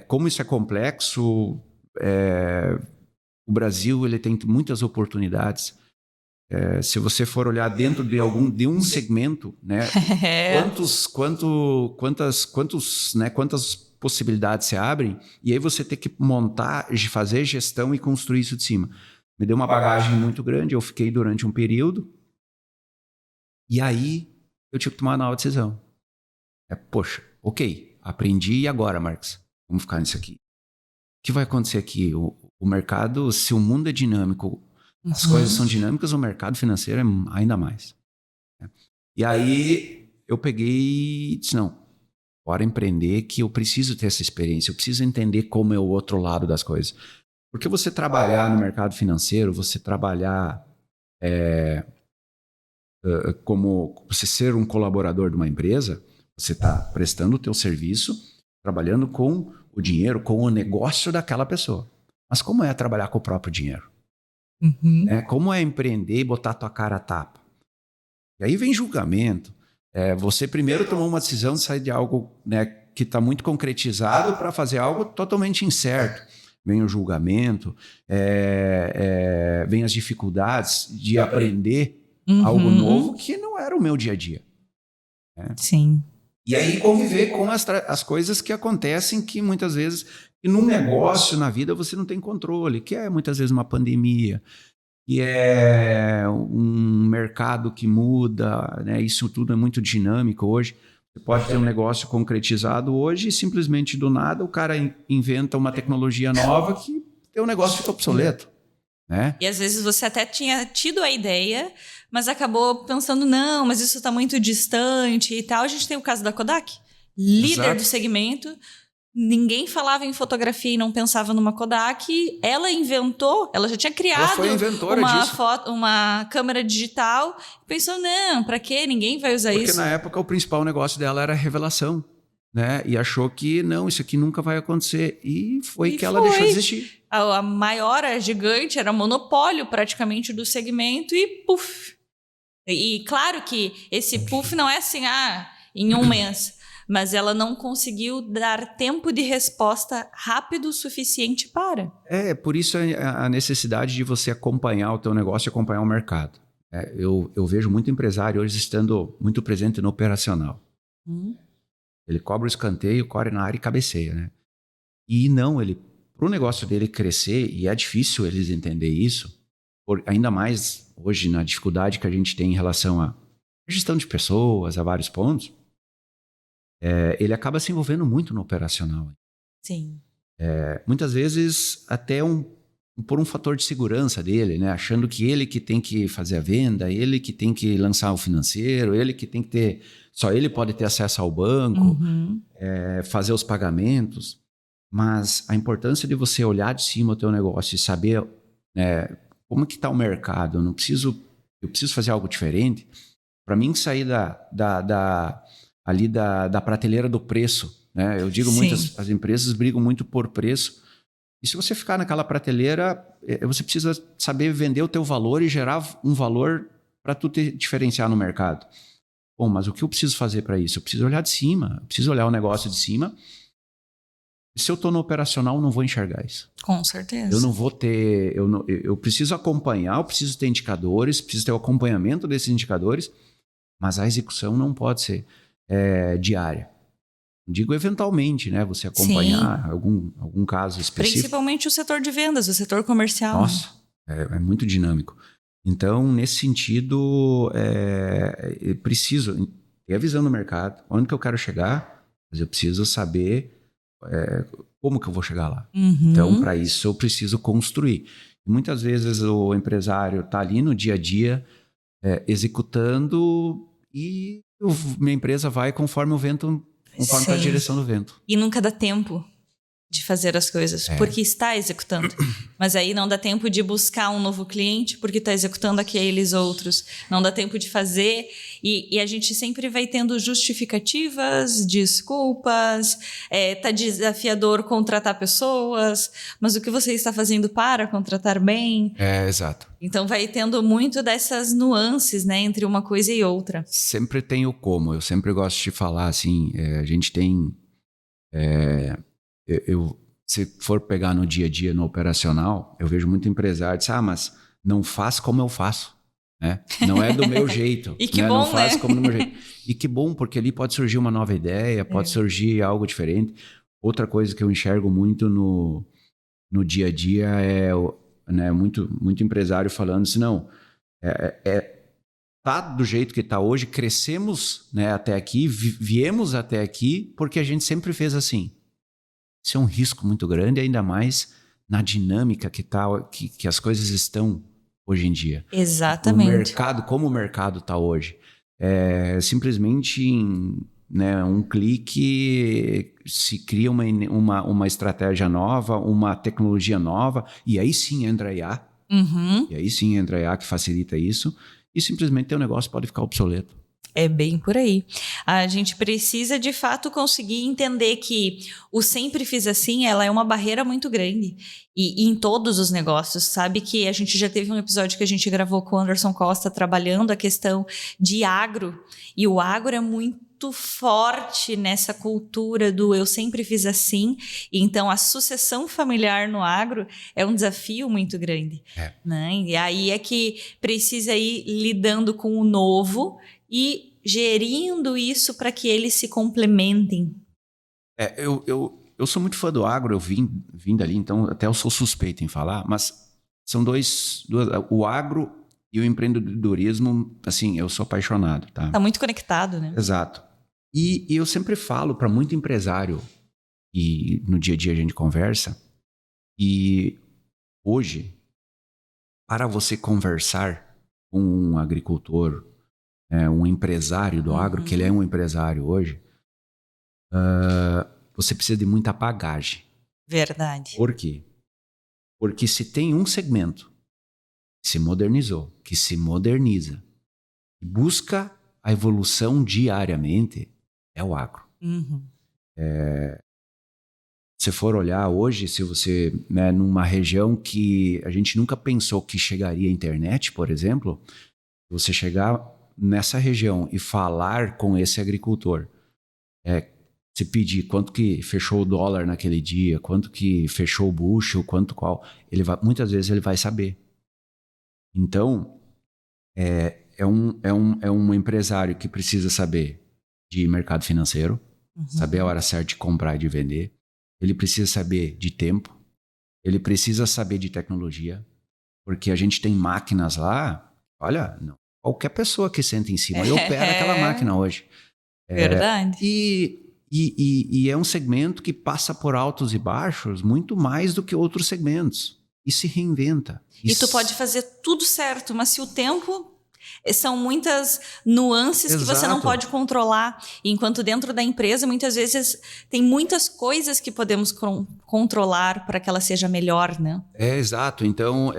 como isso é complexo. O Brasil ele tem muitas oportunidades. Se você for olhar dentro de um segmento, né, quantas possibilidades se abrem, e aí você tem que montar, fazer gestão e construir isso de cima. Me deu uma bagagem muito grande, eu fiquei durante um período, e aí eu tive que tomar uma nova decisão. Poxa, ok, aprendi, e agora, Marcos? Vamos ficar nisso aqui. O que vai acontecer aqui? O mercado, se o mundo é dinâmico, as coisas são dinâmicas, o mercado financeiro é ainda mais. E aí eu peguei e disse, não, bora empreender, que eu preciso ter essa experiência, eu preciso entender como é o outro lado das coisas. Porque você trabalhar no mercado financeiro, você trabalhar como você ser um colaborador de uma empresa, você está prestando o teu serviço, trabalhando com o dinheiro, com o negócio daquela pessoa. Mas como é trabalhar com o próprio dinheiro? Como é empreender e botar a tua cara a tapa? E aí vem julgamento. Você primeiro tomou uma decisão de sair de algo, né, que está muito concretizado para fazer algo totalmente incerto. Vem o julgamento, vem as dificuldades de aprender algo novo que não era o meu dia a dia. Sim. E aí conviver com as coisas que acontecem, que muitas vezes, e num negócio, na vida, você não tem controle, que é muitas vezes uma pandemia, que é um mercado que muda, né? Isso tudo é muito dinâmico hoje. Você pode ter um negócio concretizado hoje e simplesmente do nada o cara inventa uma tecnologia nova que o negócio fica obsoleto. Né? E às vezes você até tinha tido a ideia, mas acabou pensando, não, mas isso está muito distante e tal. A gente tem o caso da Kodak, líder do segmento. Ninguém falava em fotografia e não pensava numa Kodak. Ela inventou, ela já tinha criado uma câmera digital. Pensou, não, para quê? Ninguém vai usar isso. Porque na época o principal negócio dela era a revelação. Né? E achou que não, isso aqui nunca vai acontecer. E ela deixou de existir. A maior, a gigante, era monopólio praticamente do segmento e puf. E claro que esse puf não é assim, em um mês. Mas ela não conseguiu dar tempo de resposta rápido o suficiente para. Por isso a necessidade de você acompanhar o teu negócio e acompanhar o mercado. Eu vejo muito empresário hoje estando muito presente no operacional. Ele cobra o escanteio, corre na área e cabeceia, né? E não, para o negócio dele crescer, e é difícil eles entender isso, ainda mais hoje na dificuldade que a gente tem em relação à gestão de pessoas, a vários pontos, ele acaba se envolvendo muito no operacional. Sim. Muitas vezes até por um fator de segurança dele, né? Achando que ele que tem que fazer a venda, ele que tem que lançar o financeiro, ele que tem que ter... Só ele pode ter acesso ao banco, fazer os pagamentos. Mas a importância de você olhar de cima o teu negócio e saber como que está o mercado. Eu preciso fazer algo diferente. Para mim, sair ali da prateleira do preço. Né? Eu digo muitas, as empresas brigam muito por preço. E se você ficar naquela prateleira, você precisa saber vender o teu valor e gerar um valor para tu te diferenciar no mercado. Bom, mas o que eu preciso fazer para isso? Eu preciso olhar de cima, eu preciso olhar o negócio de cima. Se eu estou no operacional, eu não vou enxergar isso. Com certeza. Eu não vou ter... Eu preciso acompanhar, eu preciso ter indicadores, preciso ter o acompanhamento desses indicadores, mas a execução não pode ser diária. Digo eventualmente, né? Você acompanhar algum caso específico. Principalmente o setor de vendas, o setor comercial. Nossa, é muito dinâmico. Então, nesse sentido, eu preciso ter a visão do mercado, onde que eu quero chegar, mas eu preciso saber como que eu vou chegar lá. Então, para isso, eu preciso construir. E muitas vezes o empresário está ali no dia a dia, executando, e minha empresa vai conforme o vento... Conforme a direção do vento. E nunca dá tempo de fazer as coisas, porque está executando. Mas aí não dá tempo de buscar um novo cliente, porque está executando aqueles outros. Não dá tempo de fazer. E a gente sempre vai tendo justificativas, desculpas, tá desafiador contratar pessoas, mas o que você está fazendo para contratar bem? Exato. Então vai tendo muito dessas nuances, né, entre uma coisa e outra. Sempre tem o como. Eu sempre gosto de falar assim, a gente tem... se for pegar no dia a dia, no operacional, eu vejo muito empresário dizer, mas não faz como eu faço. Né? Não é do meu jeito. E que né? bom, não faz né? como do meu jeito. E que bom, porque ali pode surgir uma nova ideia, pode surgir algo diferente. Outra coisa que eu enxergo muito no dia a dia né, muito empresário falando assim, não, tá do jeito que está hoje, crescemos, né, até aqui, viemos até aqui, porque a gente sempre fez assim. Isso é um risco muito grande, ainda mais na dinâmica que as coisas estão hoje em dia. Exatamente. O mercado, como o mercado está hoje. Simplesmente em um clique se cria uma estratégia nova, uma tecnologia nova, e aí sim entra a IA. E aí sim entra a IA que facilita isso, e simplesmente teu negócio pode ficar obsoleto. É bem por aí. A gente precisa, de fato, conseguir entender que o sempre fiz assim, ela é uma barreira muito grande. E em todos os negócios, sabe que a gente já teve um episódio que a gente gravou com o Anderson Costa trabalhando a questão de agro. E o agro é muito forte nessa cultura do eu sempre fiz assim. E então a sucessão familiar no agro é um desafio muito grande. Né? E aí é que precisa ir lidando com o novo e gerindo isso para que eles se complementem. Eu sou muito fã do agro, eu vim dali, então até eu sou suspeito em falar, mas são dois o agro e o empreendedorismo, assim, eu sou apaixonado. Tá muito conectado, né? Exato. E eu sempre falo para muito empresário, e no dia a dia a gente conversa, e hoje, para você conversar com um agricultor, um empresário do agro, que ele é um empresário hoje, você precisa de muita bagagem. Verdade. Por quê? Porque se tem um segmento que se modernizou, que se moderniza, que busca a evolução diariamente, é o agro. Se for olhar hoje, se você, numa região que a gente nunca pensou que chegaria a internet, por exemplo, você chegar nessa região e falar com esse agricultor, se pedir quanto que fechou o dólar naquele dia, quanto que fechou o bushel, muitas vezes ele vai saber. Então, é um empresário que precisa saber de mercado financeiro, saber a hora certa de comprar e de vender. Ele precisa saber de tempo. Ele precisa saber de tecnologia. Porque a gente tem máquinas lá, olha, não, qualquer pessoa que senta em cima e opera aquela máquina hoje. Verdade. E é um segmento que passa por altos e baixos muito mais do que outros segmentos. E se reinventa. E tu pode fazer tudo certo, mas se o tempo... São muitas nuances que você não pode controlar. Enquanto dentro da empresa, muitas vezes, tem muitas coisas que podemos controlar para que ela seja melhor, né? Exato. Então,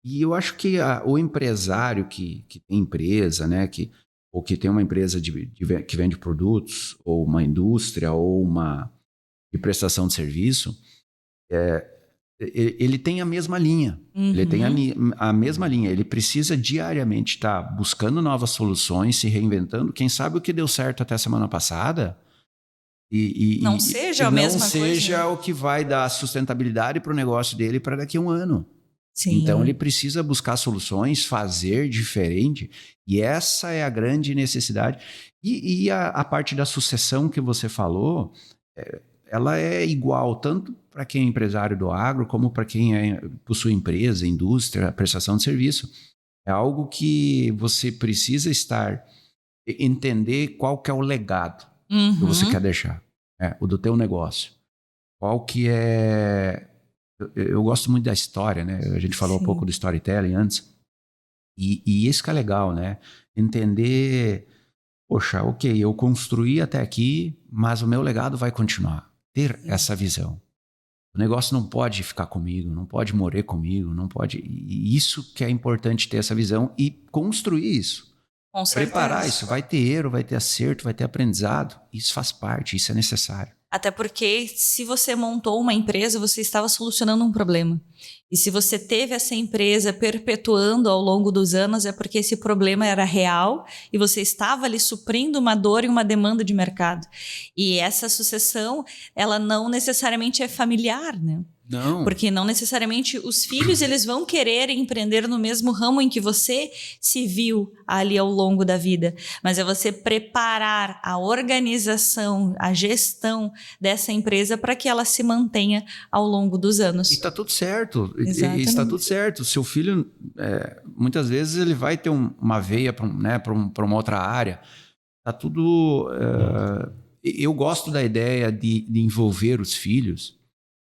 eu acho que o empresário que tem empresa, né, ou que tem uma empresa que vende produtos, ou uma indústria, ou uma de prestação de serviço, ele tem a mesma linha. Ele tem a mesma linha. Ele precisa diariamente estar buscando novas soluções, se reinventando. Quem sabe o que deu certo até a semana passada não seja a mesma coisa. Não seja o que vai dar sustentabilidade para o negócio dele para daqui a um ano. Sim. Então ele precisa buscar soluções, fazer diferente. E essa é a grande necessidade. E a parte da sucessão que você falou... ela é igual tanto para quem é empresário do agro, como para quem possui empresa, indústria, prestação de serviço. É algo que você precisa entender qual que é o legado que você quer deixar, o do teu negócio. Qual que é... Eu gosto muito da história, né? A gente falou um pouco do storytelling antes. E isso que é legal, né? Entender... Poxa, ok, eu construí até aqui, mas o meu legado vai continuar. Ter essa visão. O negócio não pode ficar comigo, não pode morrer comigo, não pode... E isso que é importante, ter essa visão e construir isso. Com certeza. Preparar isso. Vai ter erro, vai ter acerto, vai ter aprendizado. Isso faz parte, isso é necessário. Até porque se você montou uma empresa, você estava solucionando um problema. E se você teve essa empresa perpetuando ao longo dos anos, é porque esse problema era real e você estava ali suprindo uma dor e uma demanda de mercado. E essa sucessão, ela não necessariamente é familiar, né? Não. Porque não necessariamente os filhos eles vão querer empreender no mesmo ramo em que você se viu ali ao longo da vida. Mas é você preparar a organização, a gestão dessa empresa para que ela se mantenha ao longo dos anos. E está tudo certo. Exatamente. E está tudo certo. Seu filho, muitas vezes, ele vai ter uma veia para uma outra área. Está tudo... eu gosto da ideia de envolver os filhos.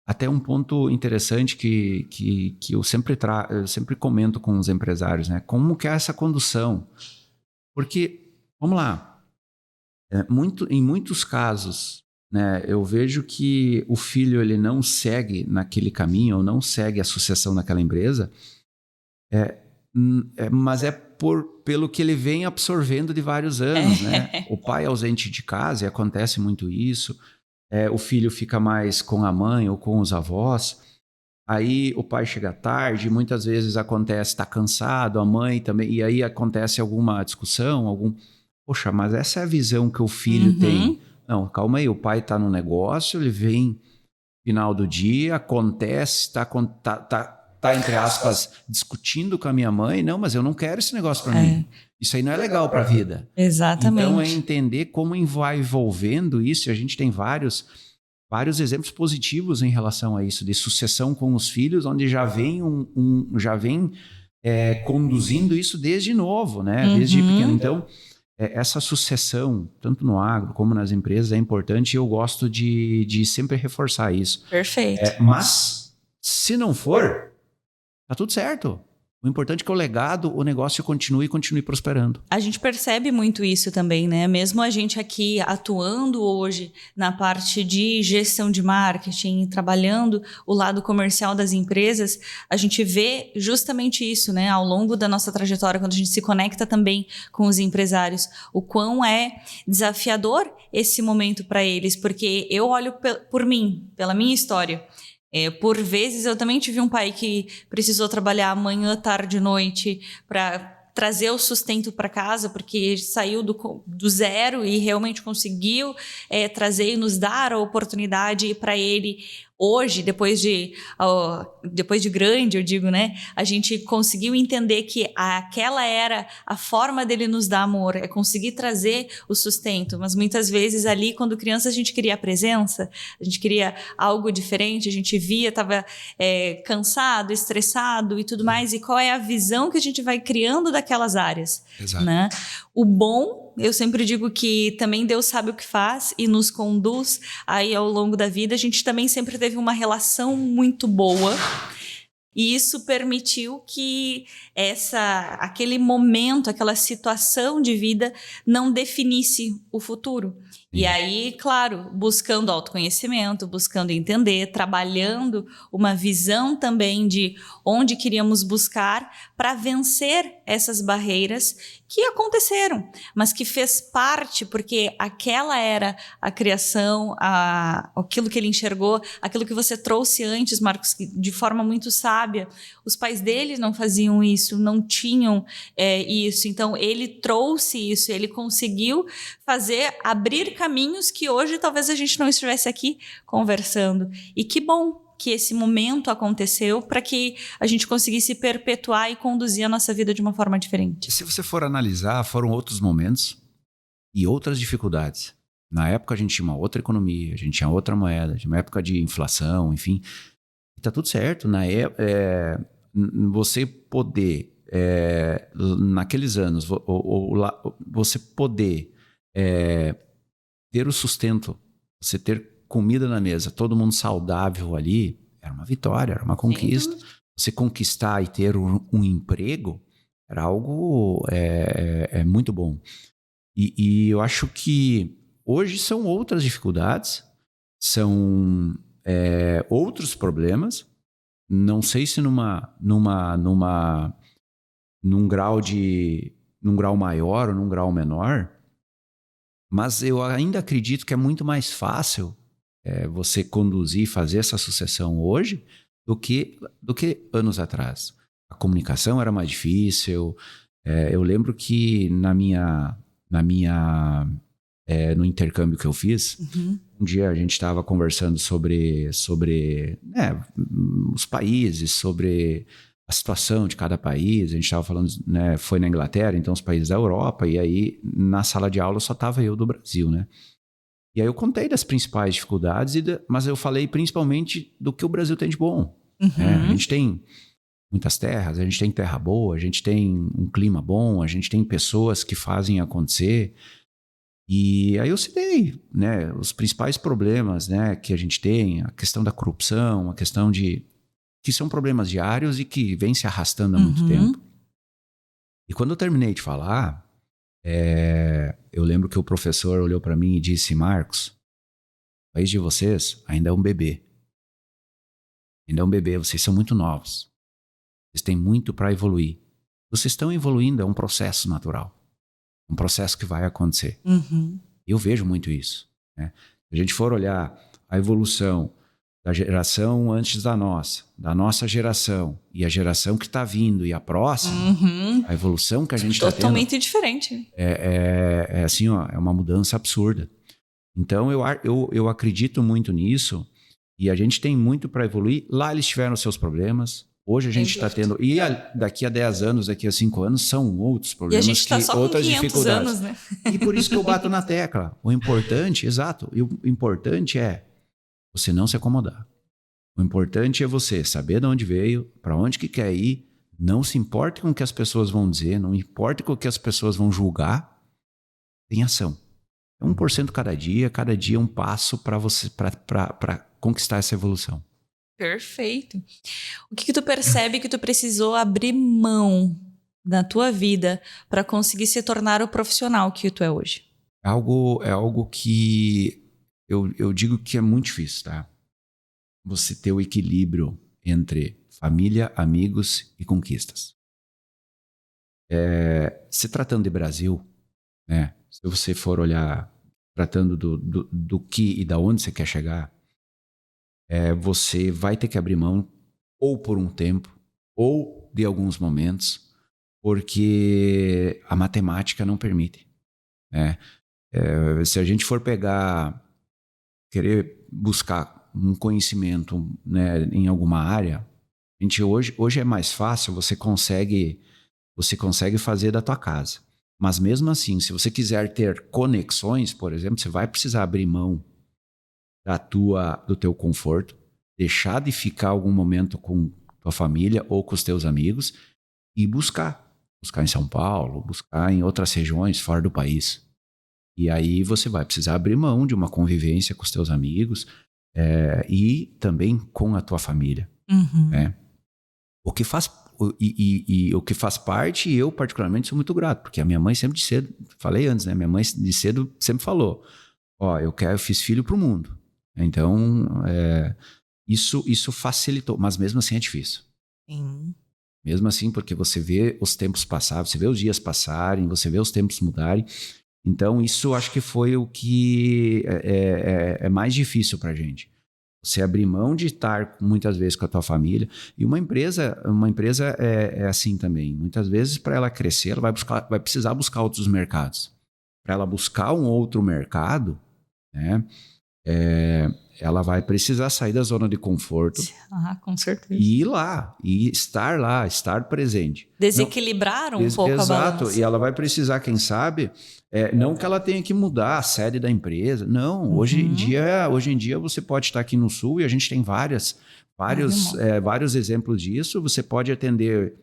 Até um ponto interessante que eu sempre comento com os empresários, né? Como que é essa condução? Porque, vamos lá, em muitos casos, né, eu vejo que o filho ele não segue naquele caminho, ou não segue a sucessão naquela empresa, mas pelo que ele vem absorvendo de vários anos, né? O pai ausente de casa, e acontece muito isso. O filho fica mais com a mãe ou com os avós, aí o pai chega tarde, muitas vezes está cansado, a mãe também, e aí acontece alguma discussão, poxa, mas essa é a visão que o filho tem. Não, calma aí, o pai está no negócio, ele vem final do dia, acontece, tá entre aspas, discutindo com a minha mãe, não, mas eu não quero esse negócio para mim. Isso aí não é legal para a vida. Exatamente. Então é entender como vai envolvendo isso. A gente tem vários exemplos positivos em relação a isso, de sucessão com os filhos, onde já vem conduzindo isso desde novo, né? Desde pequeno. Então, essa sucessão, tanto no agro como nas empresas, é importante e eu gosto de sempre reforçar isso. Perfeito. Mas, se não for, tá tudo certo. O importante é que o legado, o negócio continue prosperando. A gente percebe muito isso também, né? Mesmo a gente aqui atuando hoje na parte de gestão de marketing, trabalhando o lado comercial das empresas, a gente vê justamente isso, né? Ao longo da nossa trajetória, quando a gente se conecta também com os empresários, o quão é desafiador esse momento para eles, porque eu olho por mim, pela minha história. Por vezes eu também tive um pai que precisou trabalhar manhã, tarde, noite para trazer o sustento para casa, porque saiu do zero e realmente conseguiu trazer e nos dar a oportunidade para ele hoje, depois de grande, eu digo, né? A gente conseguiu entender que aquela era a forma dele nos dar amor, é conseguir trazer o sustento. Mas muitas vezes ali, quando criança, a gente queria a presença, a gente queria algo diferente, a gente via, estava cansado, estressado e tudo mais. E qual é a visão que a gente vai criando daquelas áreas? Exato. Né? O bom, eu sempre digo que também Deus sabe o que faz e nos conduz aí ao longo da vida. A gente também sempre teve uma relação muito boa e isso permitiu que aquele momento, aquela situação de vida não definisse o futuro. E aí, claro, buscando autoconhecimento, buscando entender, trabalhando uma visão também de onde queríamos buscar para vencer essas barreiras que aconteceram, mas que fez parte, porque aquela era a criação, aquilo que ele enxergou, aquilo que você trouxe antes, Marcos, de forma muito sábia. Os pais dele não faziam isso, não tinham isso. Então, ele trouxe isso, ele conseguiu abrir caminhos que hoje talvez a gente não estivesse aqui conversando. E que bom que esse momento aconteceu para que a gente conseguisse perpetuar e conduzir a nossa vida de uma forma diferente. Se você for analisar, foram outros momentos e outras dificuldades. Na época a gente tinha uma outra economia, a gente tinha outra moeda, tinha uma época de inflação, enfim. E tá tudo certo. Você poder, naqueles anos, você poder ter o sustento, você ter comida na mesa, todo mundo saudável ali, era uma vitória, era uma conquista. Sim. Você conquistar e ter um emprego era algo muito bom. E eu acho que hoje são outras dificuldades, são outros problemas. Não sei se num grau maior ou num grau menor, mas eu ainda acredito que é muito mais fácil você conduzir e fazer essa sucessão hoje do que anos atrás. A comunicação era mais difícil. Eu lembro que no intercâmbio que eu fiz, um dia a gente estava conversando sobre os países, sobre a situação de cada país. A gente estava falando, né, foi na Inglaterra, então os países da Europa, e aí na sala de aula só estava eu do Brasil, né? E aí eu contei das principais dificuldades, mas eu falei principalmente do que o Brasil tem de bom. A gente tem muitas terras, a gente tem terra boa, a gente tem um clima bom, a gente tem pessoas que fazem acontecer. E aí eu citei, né, os principais problemas, né, que a gente tem, a questão da corrupção, a questão que são problemas diários e que vem se arrastando há muito tempo. E quando eu terminei de falar, eu lembro que o professor olhou para mim e disse: Marcos, o país de vocês ainda é um bebê. Ainda é um bebê, vocês são muito novos. Vocês têm muito para evoluir. Vocês estão evoluindo, é um processo natural. Um processo que vai acontecer. Eu vejo muito isso, né? Se a gente for olhar a evolução da geração antes da nossa geração, e a geração que está vindo, e a próxima, a evolução que a gente está tendo... Totalmente diferente. Assim, ó, é uma mudança absurda. Então, eu acredito muito nisso, e a gente tem muito para evoluir. Lá eles tiveram seus problemas, hoje a gente está tendo... E daqui a 10 anos, daqui a 5 anos, são outros problemas, e a gente tá só outras com 500 dificuldades. Anos, né? E por isso que eu bato na tecla. O importante, exato, e o importante é você não se acomodar. O importante é você saber de onde veio, para onde que quer ir, não se importe com o que as pessoas vão dizer, não importa com o que as pessoas vão julgar, tem ação. É 1% cada dia um passo para você, para conquistar essa evolução. Perfeito. O que tu percebe que tu precisou abrir mão na tua vida para conseguir se tornar o profissional que tu é hoje? É algo que eu digo que é muito difícil, tá? Você ter o equilíbrio entre família, amigos e conquistas. Se tratando de Brasil, né? Se você for olhar, tratando do que e da onde você quer chegar, você vai ter que abrir mão ou por um tempo, ou de alguns momentos, porque a matemática não permite, né? Se a gente for querer buscar um conhecimento, né, em alguma área, hoje é mais fácil, você consegue fazer da tua casa. Mas mesmo assim, se você quiser ter conexões, por exemplo, você vai precisar abrir mão do teu conforto, deixar de ficar algum momento com tua família ou com os teus amigos e buscar em São Paulo, buscar em outras regiões fora do país. E aí você vai precisar abrir mão de uma convivência com os teus amigos e também com a tua família. Né? O que faz parte, e eu particularmente sou muito grato, porque a minha mãe sempre de cedo, falei antes, né? Minha mãe de cedo sempre falou, eu fiz filho pro mundo. Então, isso facilitou, mas mesmo assim é difícil. Sim. Mesmo assim, porque você vê os tempos passar, você vê os dias passarem, você vê os tempos mudarem. Então, isso acho que foi o que é mais difícil pra gente. Você abrir mão de estar muitas vezes com a tua família. E uma empresa é assim também. Muitas vezes, para ela crescer, ela vai precisar buscar outros mercados. Para ela buscar um outro mercado, né, ela vai precisar sair da zona de conforto. Com certeza. E ir lá, e estar presente. Desequilibrar um pouco a balança. Exato, e ela vai precisar, quem sabe, não que ela tenha que mudar a sede da empresa. Não, hoje em dia você pode estar aqui no Sul e a gente tem vários exemplos disso. Você pode atender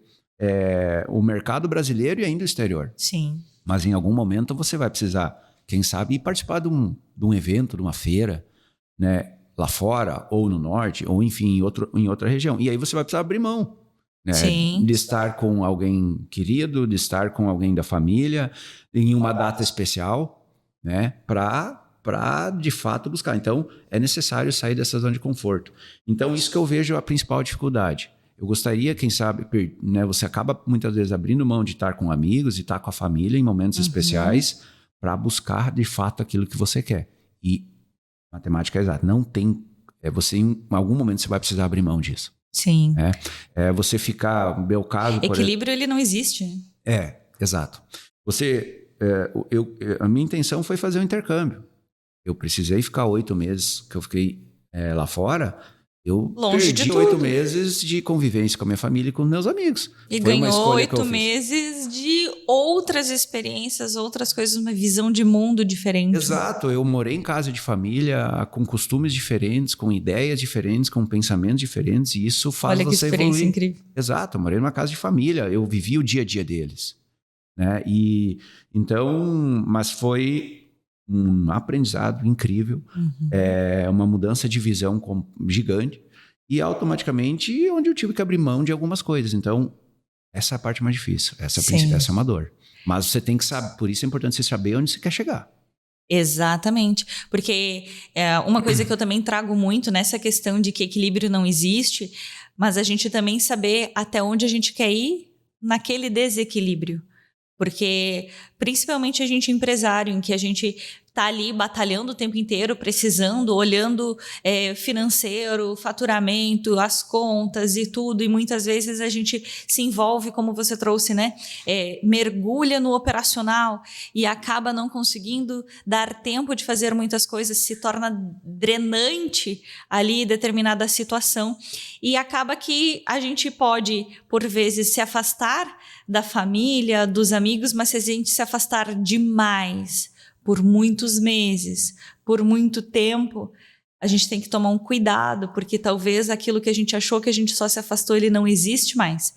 o mercado brasileiro e ainda o exterior. Sim. Mas em algum momento você vai precisar, quem sabe, ir participar de um evento, de uma feira, né, lá fora, ou no norte, ou enfim, em outra região. E aí você vai precisar abrir mão, né, de estar com alguém querido, de estar com alguém da família, em uma data especial, né, para de fato buscar. Então, é necessário sair dessa zona de conforto. Então, isso que eu vejo a principal dificuldade. Eu gostaria, quem sabe, né, você acaba muitas vezes abrindo mão de estar com amigos, de estar com a família em momentos especiais, para buscar de fato aquilo que você quer. E matemática é exata. Não tem. Você, em algum momento, você vai precisar abrir mão disso. Sim. Você ficar. No meu caso. Equilíbrio, ele não existe. Exato. A minha intenção foi fazer um intercâmbio. Eu precisei ficar 8 meses que eu fiquei lá fora. Eu longe perdi 8 meses de convivência com a minha família e com meus amigos. E ganhou 8 meses de outras experiências, outras coisas, uma visão de mundo diferente. Exato. Eu morei em casa de família, com costumes diferentes, com ideias diferentes, com pensamentos diferentes, e isso faz você evoluir. Olha que experiência incrível. Exato. Eu morei numa casa de família, eu vivi o dia a dia deles. Né? E então, mas foi um aprendizado incrível, uma mudança de visão gigante, e automaticamente onde eu tive que abrir mão de algumas coisas. Então, essa é a parte mais difícil, essa é uma dor. Mas você tem que saber, por isso é importante você saber onde você quer chegar. Exatamente, porque uma coisa que eu também trago muito nessa questão de que equilíbrio não existe, mas a gente também saber até onde a gente quer ir naquele desequilíbrio. Porque, principalmente a gente empresário, em que a gente está ali batalhando o tempo inteiro, precisando, olhando financeiro, faturamento, as contas e tudo, e muitas vezes a gente se envolve, como você trouxe, né? Mergulha no operacional e acaba não conseguindo dar tempo de fazer muitas coisas, se torna drenante ali determinada situação, e acaba que a gente pode, por vezes, se afastar da família, dos amigos, mas se a gente se afastar demais por muitos meses, por muito tempo, a gente tem que tomar um cuidado, porque talvez aquilo que a gente achou que a gente só se afastou, ele não existe mais.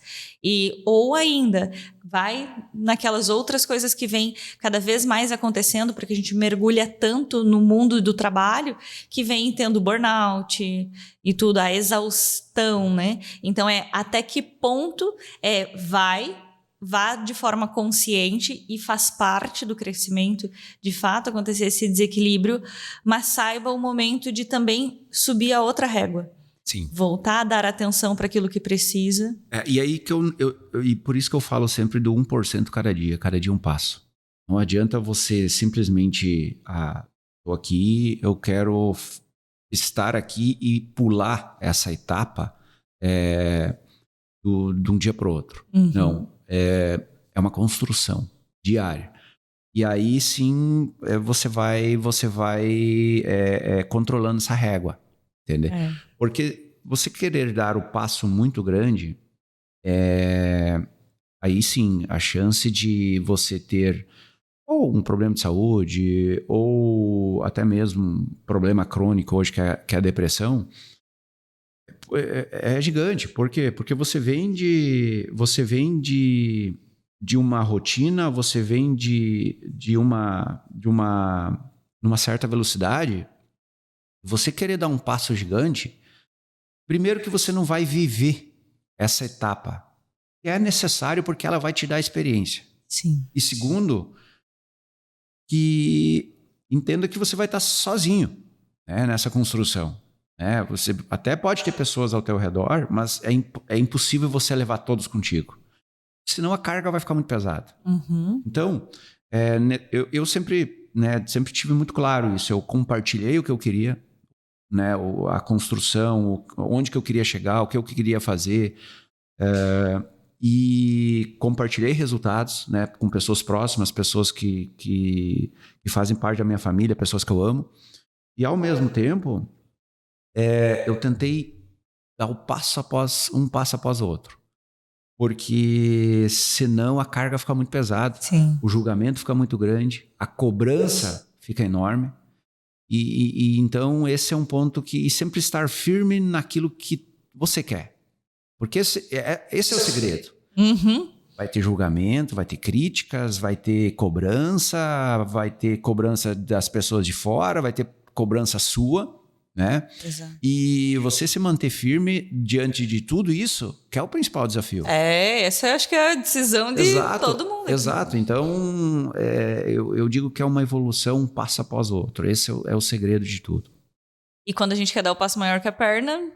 Ou ainda, vai naquelas outras coisas que vêm cada vez mais acontecendo, porque a gente mergulha tanto no mundo do trabalho, que vem tendo burnout e tudo, a exaustão, né? Então, até que ponto vá de forma consciente, e faz parte do crescimento, de fato, acontecer esse desequilíbrio, mas saiba o momento de também subir a outra régua. Sim. Voltar a dar atenção para aquilo que precisa. E aí que e por isso que eu falo sempre do 1% cada dia um passo. Não adianta você simplesmente, tô aqui, eu quero estar aqui e pular essa etapa de um dia para o outro. Não. É uma construção diária. E aí sim você vai controlando essa régua. entender? Porque você querer dar o passo muito grande, aí sim, a chance de você ter ou um problema de saúde, ou até mesmo um problema crônico hoje, que é a depressão, é gigante. Por quê? Porque você vem de uma rotina, você vem numa certa velocidade. Você querer dar um passo gigante, primeiro que você não vai viver essa etapa. É necessário porque ela vai te dar experiência. Sim. E segundo, que entenda que você vai estar sozinho, né, nessa construção. Você até pode ter pessoas ao teu redor, mas é impossível você levar todos contigo. Senão a carga vai ficar muito pesada. Uhum. Então, eu sempre tive muito claro isso. Eu compartilhei o que eu queria, né, a construção, onde que eu queria chegar, o que eu queria fazer. E compartilhei resultados, né, com pessoas próximas, pessoas que fazem parte da minha família, pessoas que eu amo. E ao mesmo tempo, eu tentei dar um passo após o outro. Porque senão a carga fica muito pesada, Sim. o julgamento fica muito grande, a cobrança fica enorme. E então esse é um ponto que sempre estar firme naquilo que você quer. Porque esse é o segredo. Uhum. Vai ter julgamento, vai ter críticas, vai ter cobrança das pessoas de fora, vai ter cobrança sua, né? Exato. E você se manter firme diante de tudo isso, que é o principal desafio. Essa eu acho que é a decisão de todo mundo. Exato. Então, eu digo que é uma evolução um passo após o outro. Esse é o segredo de tudo. E quando a gente quer dar o passo maior que a perna,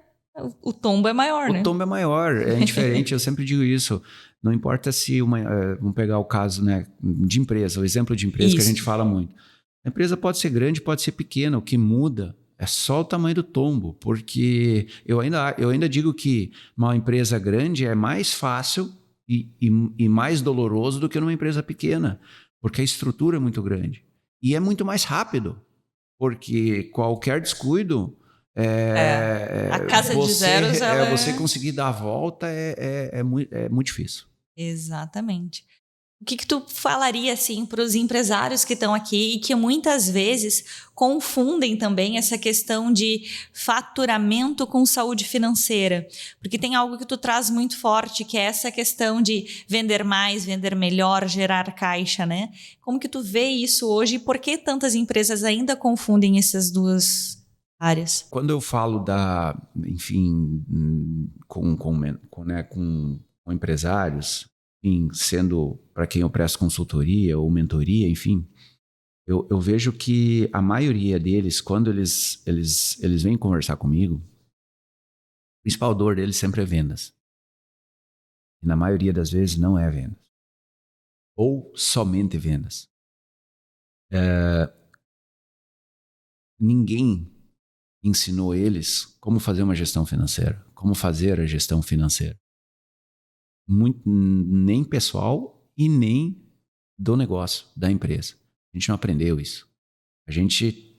o tombo é maior, né? O tombo é maior, é indiferente. Eu sempre digo isso. Não importa se vamos pegar o caso, né, de empresa, o exemplo de empresa que a gente fala muito. A empresa pode ser grande, pode ser pequena. O que muda é só o tamanho do tombo, porque eu ainda digo que uma empresa grande é mais fácil e mais doloroso do que numa empresa pequena, porque a estrutura é muito grande. E é muito mais rápido, porque qualquer descuido... a casa de zeros, você conseguir dar a volta é muito difícil. Exatamente. O que tu falaria assim para os empresários que estão aqui e que muitas vezes confundem também essa questão de faturamento com saúde financeira? Porque tem algo que tu traz muito forte, que é essa questão de vender mais, vender melhor, gerar caixa, né? Como que tu vê isso hoje e por que tantas empresas ainda confundem essas duas áreas? Quando eu falo com empresários, enfim, sendo para quem eu presto consultoria ou mentoria, enfim, eu vejo que a maioria deles, quando eles vêm conversar comigo, o principal dor deles sempre é vendas. E na maioria das vezes não é vendas. Ou somente vendas. Ninguém ensinou eles como fazer uma gestão financeira, como fazer a gestão financeira. Nem pessoal e nem do negócio, da empresa. A gente não aprendeu isso. A gente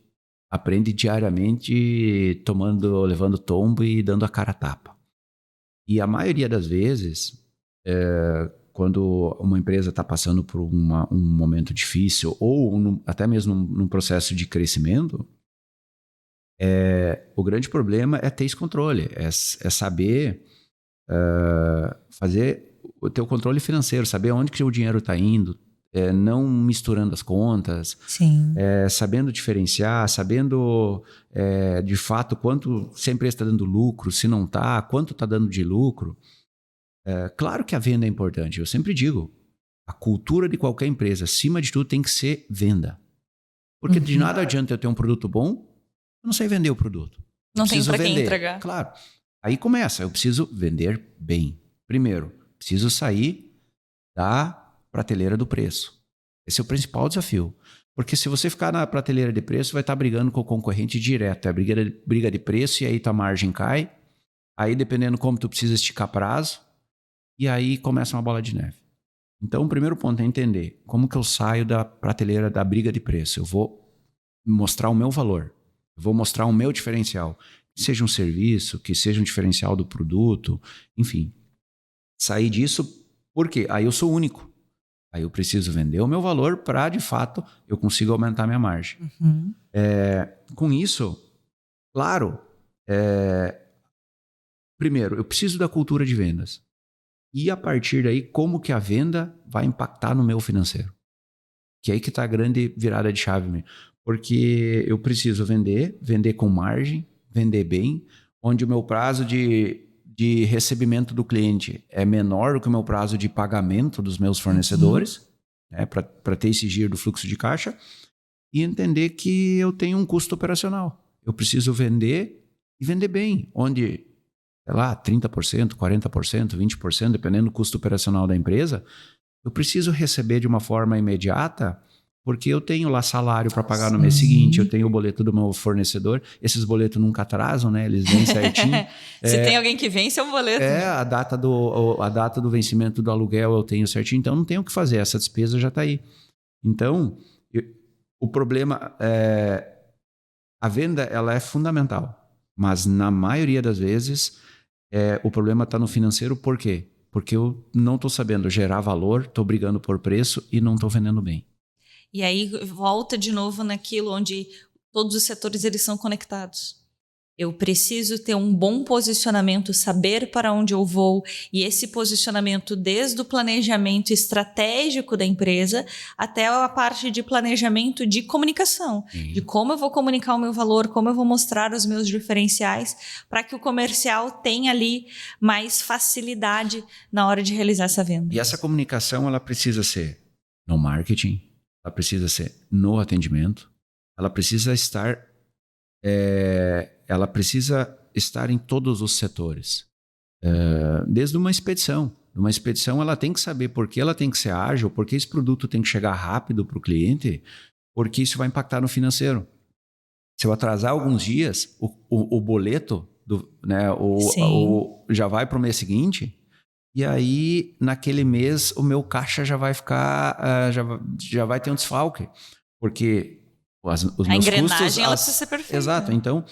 aprende diariamente levando tombo e dando a cara a tapa. E a maioria das vezes, quando uma empresa está passando por um momento difícil ou até mesmo num processo de crescimento, o grande problema é ter esse controle, é saber fazer o teu controle financeiro, saber onde que o dinheiro está indo, não misturando as contas, sabendo diferenciar, sabendo de fato quanto se a empresa está dando lucro, se não está, quanto está dando de lucro. Claro que a venda é importante, eu sempre digo, a cultura de qualquer empresa, acima de tudo, tem que ser venda. Porque de nada adianta eu ter um produto bom, eu não sei vender o produto. Não tem para quem entregar. Claro. Aí começa, eu preciso vender bem. Primeiro, preciso sair da prateleira do preço. Esse é o principal desafio. Porque se você ficar na prateleira de preço, vai estar brigando com o concorrente direto. É briga de preço e aí tua margem cai. Aí, dependendo como tu precisa esticar prazo, e aí começa uma bola de neve. Então, o primeiro ponto é entender como que eu saio da prateleira da briga de preço. Eu vou mostrar o meu valor. Eu vou mostrar o meu diferencial. que seja um serviço, que seja um diferencial do produto, enfim. Sair disso, por quê? Aí eu sou único. Aí eu preciso vender o meu valor para, de fato, eu consiga aumentar minha margem. Uhum. Com isso, claro, primeiro, eu preciso da cultura de vendas. E a partir daí, como que a venda vai impactar no meu financeiro? Que é aí que está a grande virada de chave mesmo. Porque eu preciso vender com margem, vender bem, onde o meu prazo de recebimento do cliente é menor do que o meu prazo de pagamento dos meus fornecedores, né, para ter esse giro do fluxo de caixa, e entender que eu tenho um custo operacional. Eu preciso vender e vender bem, onde, sei lá, 30%, 40%, 20%, dependendo do custo operacional da empresa, eu preciso receber de uma forma imediata, porque eu tenho lá salário para pagar no mês seguinte, eu tenho o boleto do meu fornecedor, esses boletos nunca atrasam, né? Eles vêm certinho. Se tem alguém que vence, é um boleto. A data do vencimento do aluguel eu tenho certinho, então não tenho o que fazer, essa despesa já está aí. Então, o problema a venda ela é fundamental, mas na maioria das vezes o problema está no financeiro, por quê? Porque eu não estou sabendo gerar valor, estou brigando por preço e não estou vendendo bem. E aí volta de novo naquilo onde todos os setores eles são conectados. Eu preciso ter um bom posicionamento, saber para onde eu vou, e esse posicionamento desde o planejamento estratégico da empresa até a parte de planejamento de comunicação, de como eu vou comunicar o meu valor, como eu vou mostrar os meus diferenciais, para que o comercial tenha ali mais facilidade na hora de realizar essa venda. E essa comunicação ela precisa ser no marketing, ela precisa ser no atendimento, ela precisa estar em todos os setores. Desde uma expedição. Uma expedição ela tem que saber por que ela tem que ser ágil, por que esse produto tem que chegar rápido para o cliente, porque isso vai impactar no financeiro. Se eu atrasar alguns dias, o boleto já vai para o mês seguinte, e aí naquele mês o meu caixa já vai ficar, já vai ter um desfalque, porque os meus engrenagem custos... ela precisa ser perfeita. Exato, então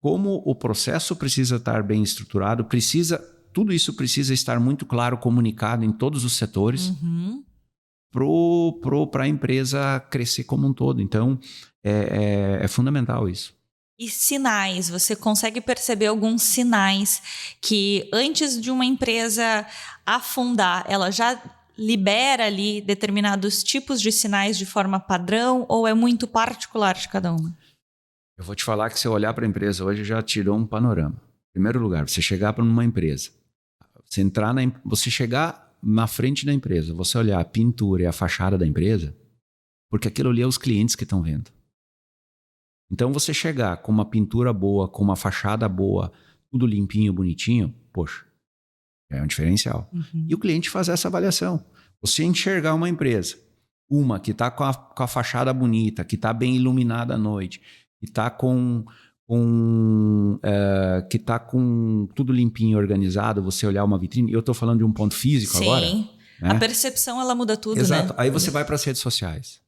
como o processo precisa estar bem estruturado, tudo isso precisa estar muito claro, comunicado em todos os setores, para a empresa crescer como um todo. Então, é fundamental isso. E sinais, você consegue perceber alguns sinais que antes de uma empresa afundar, ela já libera ali determinados tipos de sinais de forma padrão ou é muito particular de cada uma? Eu vou te falar que se eu olhar para a empresa hoje, já tirou um panorama. Em primeiro lugar, você chegar para uma empresa, você chegar na frente da empresa, você olhar a pintura e a fachada da empresa, porque aquilo ali é os clientes que estão vendo. Então você chegar com uma pintura boa, com uma fachada boa, tudo limpinho, bonitinho, poxa, é um diferencial. E o cliente faz essa avaliação. Você enxergar uma empresa, uma que está com a fachada bonita, que está bem iluminada à noite, que está com tudo limpinho, organizado, você olhar uma vitrine, eu estou falando de um ponto físico agora. Sim, né? A percepção ela muda tudo, exato. Né? Aí você vai para as redes sociais.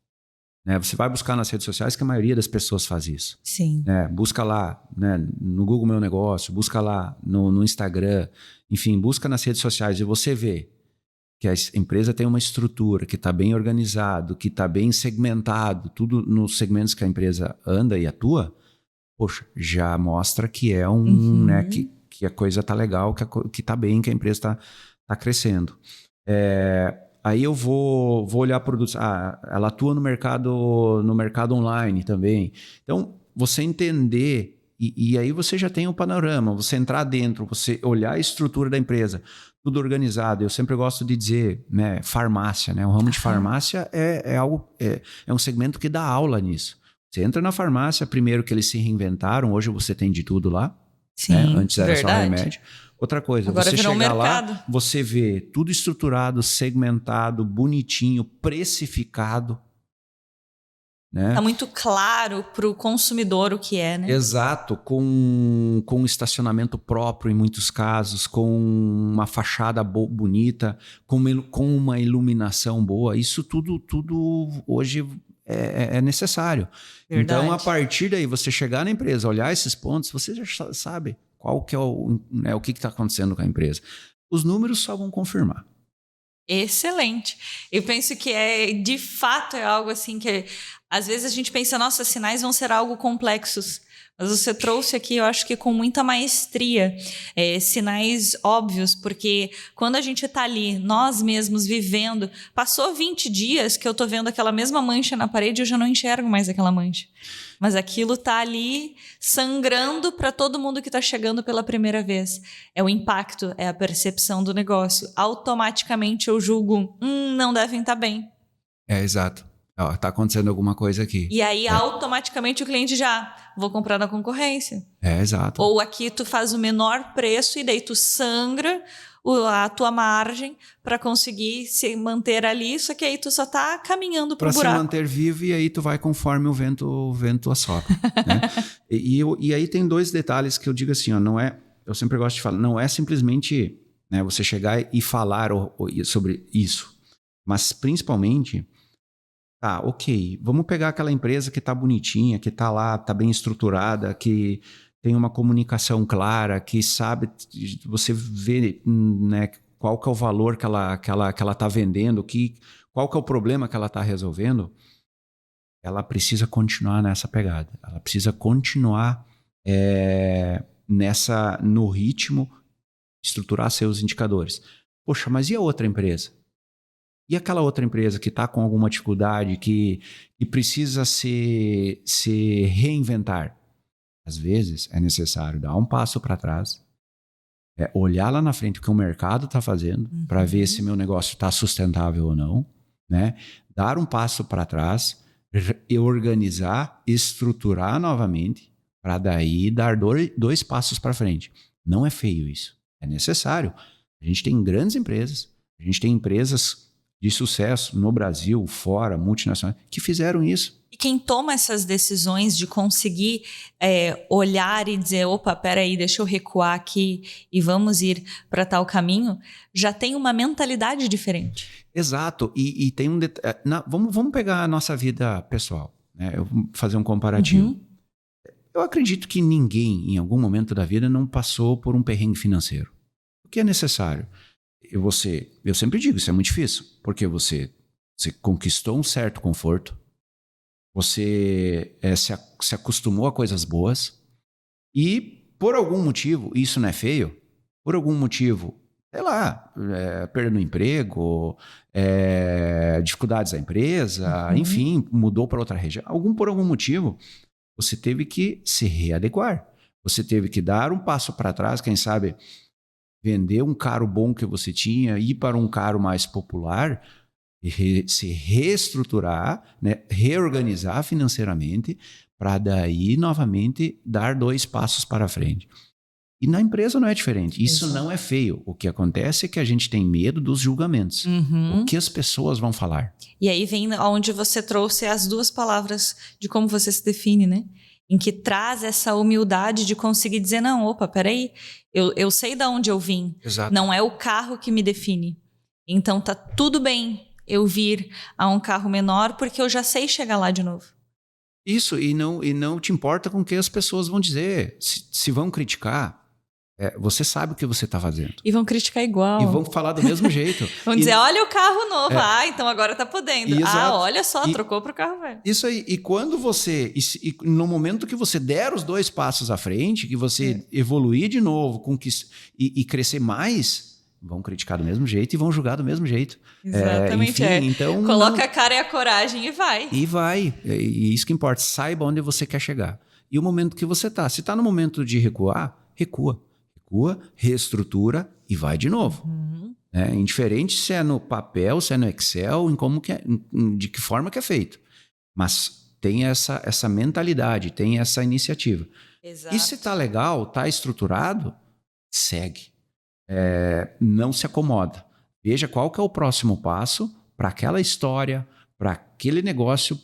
Né? Você vai buscar nas redes sociais, que a maioria das pessoas faz isso. Sim. Busca lá, né, no Google Meu Negócio, busca lá no Instagram, enfim, busca nas redes sociais e você vê que a empresa tem uma estrutura, que está bem organizado, que está bem segmentado, tudo nos segmentos que a empresa anda e atua, poxa, já mostra que é né, que a coisa está legal, que está bem, que a empresa está crescendo. Aí eu vou olhar produtos. Ela atua no mercado online também. Então, você entender, e aí você já tem um panorama, você entrar dentro, você olhar a estrutura da empresa, tudo organizado. Eu sempre gosto de dizer, né, farmácia, né? O ramo de farmácia é um segmento que dá aula nisso. Você entra na farmácia, primeiro que eles se reinventaram, hoje você tem de tudo lá. Sim, né? Antes era verdade. só remédio. Outra coisa, agora você chegar lá, você vê tudo estruturado, segmentado, bonitinho, precificado. Né? Tá muito claro para o consumidor o que é, né? Exato, com estacionamento próprio em muitos casos, com uma fachada bonita, com uma iluminação boa. Isso tudo hoje é necessário. Verdade. Então, a partir daí, você chegar na empresa, olhar esses pontos, você já sabe qual que é o que está acontecendo com a empresa. Os números só vão confirmar. Excelente. Eu penso que de fato é algo assim que às vezes a gente pensa, nossa, sinais vão ser algo complexos. Mas você trouxe aqui, eu acho que com muita maestria, sinais óbvios, porque quando a gente está ali, nós mesmos vivendo, passou 20 dias que eu estou vendo aquela mesma mancha na parede, eu já não enxergo mais aquela mancha. Mas aquilo está ali sangrando para todo mundo que está chegando pela primeira vez. É o impacto, é a percepção do negócio. Automaticamente eu julgo, não devem estar bem. Exato. Está acontecendo alguma coisa aqui. E aí, automaticamente, o cliente vou comprar na concorrência. Exato. Ou aqui tu faz o menor preço e daí tu sangra a tua margem para conseguir se manter ali, só que aí tu só tá caminhando pro buraco. Para se manter vivo, e aí tu vai conforme o vento assopra. Né? E aí tem 2 detalhes que eu digo assim, não é, eu sempre gosto de falar, não é simplesmente, né, você chegar e falar sobre isso, mas principalmente... Tá, ok, vamos pegar aquela empresa que está bonitinha, que está lá, está bem estruturada, que tem uma comunicação clara, que sabe, você vê, né, qual que é o valor que ela está vendendo, qual que é o problema que ela está resolvendo. Ela precisa continuar nessa pegada, ela precisa continuar no ritmo, estruturar seus indicadores. Poxa, mas e a outra empresa? E aquela outra empresa que está com alguma dificuldade, que precisa se reinventar? Às vezes é necessário dar um passo para trás, olhar lá na frente o que o mercado está fazendo, para ver se meu negócio está sustentável ou não, né? Dar um passo para trás, organizar, estruturar novamente, para daí dar 2 passos para frente. Não é feio isso, é necessário. A gente tem grandes empresas, a gente tem empresas de sucesso no Brasil, fora, multinacionais, que fizeram isso. E quem toma essas decisões de conseguir olhar e dizer, opa, peraí, deixa eu recuar aqui e vamos ir para tal caminho, já tem uma mentalidade diferente. Exato. E tem vamos pegar a nossa vida pessoal, né? Eu vou fazer um comparativo. Eu acredito que ninguém, em algum momento da vida, não passou por um perrengue financeiro. O que é necessário? Eu sempre digo, isso é muito difícil, porque você conquistou um certo conforto, você se acostumou a coisas boas e, por algum motivo, isso não é feio, por algum motivo, sei lá, perda no emprego, dificuldades da empresa, enfim, mudou para outra região, por algum motivo, você teve que se readequar, você teve que dar um passo para trás, quem sabe vender um carro bom que você tinha, ir para um carro mais popular, se reestruturar, né, reorganizar financeiramente, para daí novamente dar 2 passos para frente. E na empresa não é diferente. Isso não é feio. O que acontece é que a gente tem medo dos julgamentos. O que as pessoas vão falar. E aí vem onde você trouxe as 2 palavras de como você se define, né? Em que traz essa humildade de conseguir dizer, não, opa, peraí, eu sei de onde eu vim. Exato. Não é o carro que me define. Então tá tudo bem eu vir a um carro menor porque eu já sei chegar lá de novo. Isso, e não te importa com o que as pessoas vão dizer. Se vão criticar, você sabe o que você está fazendo. E vão criticar igual. E vão falar do mesmo jeito. Vão dizer, olha o carro novo. Então agora tá podendo. Exato. Olha só, trocou pro carro velho. Isso aí. E quando no momento que você der os 2 passos à frente, que você evoluir de novo e crescer mais, vão criticar do mesmo jeito e vão julgar do mesmo jeito. Exatamente. Então, coloca a cara e a coragem e vai. E vai. E isso que importa. Saiba onde você quer chegar. E o momento que você tá. Se tá no momento de recuar, recua, reestrutura e vai de novo. Indiferente se é no papel, se é no Excel, de que forma que é feito. Mas tem essa mentalidade, tem essa iniciativa. Exato. E se tá legal, tá estruturado, segue. Não se acomoda. Veja qual que é o próximo passo para aquela história, para aquele negócio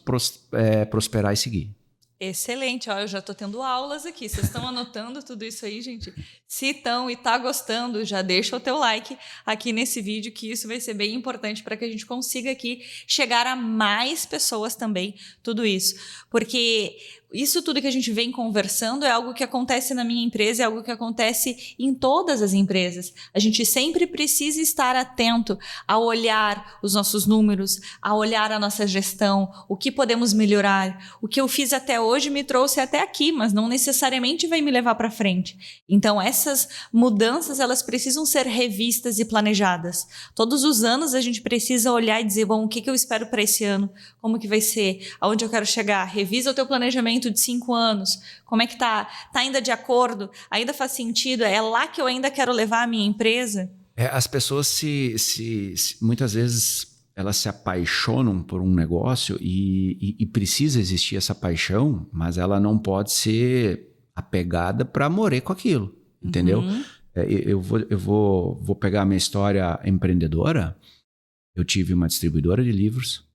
prosperar e seguir. Excelente, ó, eu já estou tendo aulas aqui. Vocês estão anotando tudo isso aí, gente? Se estão e tá gostando, já deixa o teu like aqui nesse vídeo, que isso vai ser bem importante para que a gente consiga aqui chegar a mais pessoas também, tudo isso. Porque isso tudo que a gente vem conversando é algo que acontece na minha empresa, é algo que acontece em todas as empresas. A gente sempre precisa estar atento a olhar os nossos números, a olhar a nossa gestão, o que podemos melhorar. O que eu fiz até hoje me trouxe até aqui, mas não necessariamente vai me levar para frente. Então, essas mudanças, elas precisam ser revistas e planejadas. Todos os anos a gente precisa olhar e dizer, bom, o que eu espero para esse ano? Como que vai ser? Aonde eu quero chegar? Revisa o teu planejamento de 5 anos. Como é que tá? Tá ainda de acordo? Ainda faz sentido? É lá que eu ainda quero levar a minha empresa? As pessoas muitas vezes elas se apaixonam por um negócio e precisa existir essa paixão, mas ela não pode ser apegada para morrer com aquilo, entendeu? Uhum. Eu vou pegar a minha história empreendedora. Eu tive uma distribuidora de livros,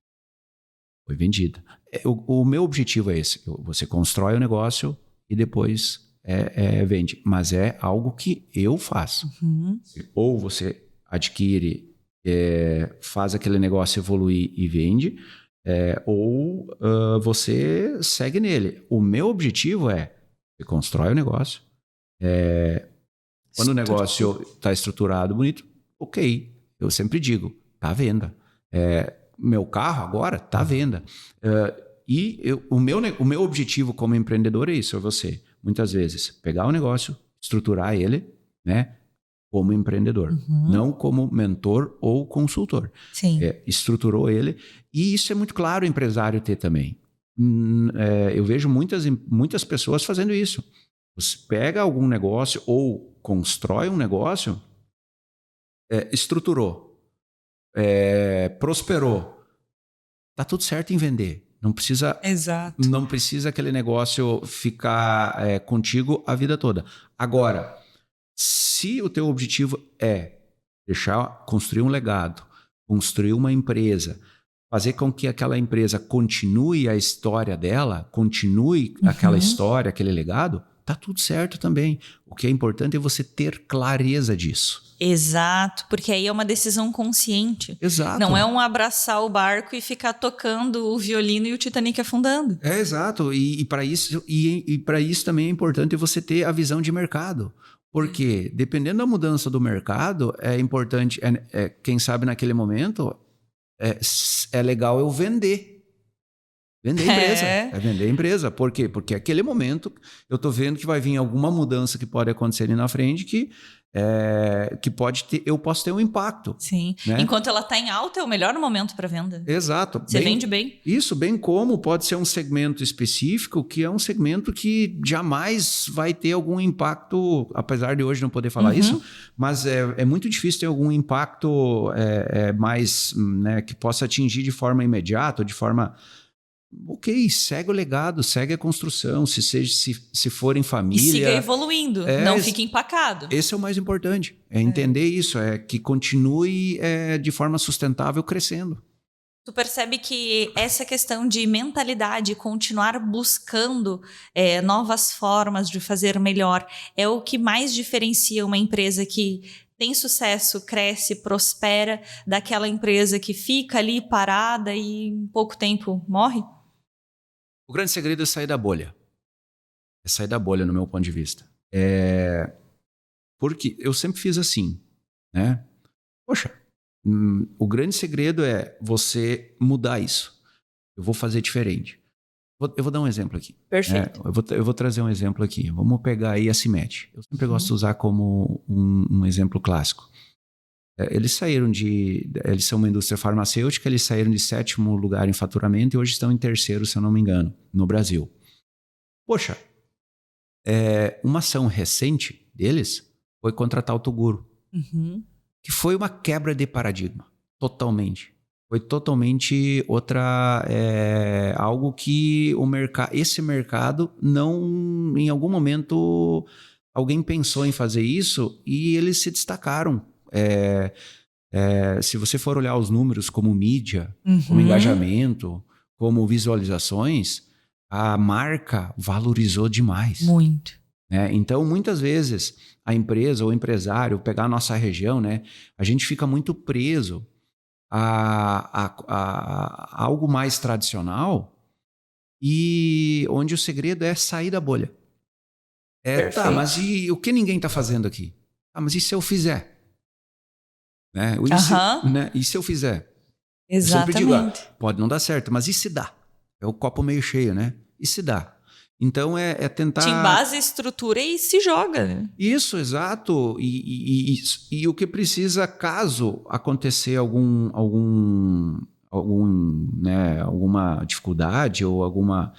foi vendida. O meu objetivo é esse. Você constrói o negócio e depois vende. Mas é algo que eu faço. Uhum. Ou você adquire, faz aquele negócio evoluir e vende, ou você segue nele. O meu objetivo é, você constrói o negócio. Quando o negócio está estruturado, bonito, ok. Eu sempre digo, está à venda. Meu carro agora está à venda. O meu objetivo como empreendedor é isso, é você, muitas vezes, pegar o negócio, estruturar ele, né, como empreendedor, não como mentor ou consultor. Sim. Estruturou ele, e isso é muito claro o empresário ter também. Eu vejo muitas pessoas fazendo isso. Você pega algum negócio ou constrói um negócio, estruturou, prosperou, tá tudo certo em vender. Não precisa, Exato. não precisa aquele negócio ficar contigo a vida toda. Agora, se o teu objetivo é construir um legado, construir uma empresa, fazer com que aquela empresa continue a história dela, continue aquela história, aquele legado, tá tudo certo também. O que é importante é você ter clareza disso. Exato, porque aí é uma decisão consciente. Exato. Não é um abraçar o barco e ficar tocando o violino e o Titanic afundando. Exato. E para isso também é importante você ter a visão de mercado. Porque dependendo da mudança do mercado, é importante, quem sabe naquele momento, é legal eu vender. Vender a empresa. Vender a empresa. Por quê? Porque naquele momento eu estou vendo que vai vir alguma mudança que pode acontecer ali na frente que eu posso ter um impacto. Sim. Né? Enquanto ela está em alta, é o melhor momento para venda. Exato. Você vende bem. Isso, bem como pode ser um segmento específico, que é um segmento que jamais vai ter algum impacto, apesar de hoje não poder falar isso, mas é muito difícil ter algum impacto mais, né, que possa atingir de forma imediata, ou de forma... Ok, segue o legado, segue a construção, se for em família... E siga evoluindo, não fique empacado. Esse é o mais importante, entender isso, que continue de forma sustentável crescendo. Tu percebe que essa questão de mentalidade, continuar buscando novas formas de fazer melhor, é o que mais diferencia uma empresa que tem sucesso, cresce, prospera, daquela empresa que fica ali parada e em pouco tempo morre? O grande segredo é sair da bolha. É sair da bolha, no meu ponto de vista. Porque eu sempre fiz assim, né? Poxa, o grande segredo é você mudar isso. Eu vou fazer diferente. Eu vou dar um exemplo aqui. Perfeito. Eu vou trazer um exemplo aqui. Vamos pegar aí a CIMED. Eu sempre gosto de usar como um exemplo clássico. Eles são uma indústria farmacêutica, eles saíram de 7º lugar em faturamento e hoje estão em 3º, se eu não me engano, no Brasil. Poxa, uma ação recente deles foi contratar o Toguro, que foi uma quebra de paradigma, totalmente. Foi totalmente algo que esse mercado não, em algum momento, alguém pensou em fazer isso e eles se destacaram. Se você for olhar os números como mídia, como engajamento, como visualizações, a marca valorizou demais. Muito. Né? Então, muitas vezes, a empresa ou o empresário, pegar a nossa região, né, a gente fica muito preso a algo mais tradicional e onde o segredo é sair da bolha. Tá, mas e o que ninguém está fazendo aqui? Ah, mas e se eu fizer? Né? E se eu fizer? Exatamente. Eu sempre digo, pode não dar certo, mas e se dá? É o copo meio cheio, né? E se dá? Então é tentar... Te embasa a estrutura e se joga. Né? Isso, exato. E o que precisa, caso acontecer alguma dificuldade ou alguma...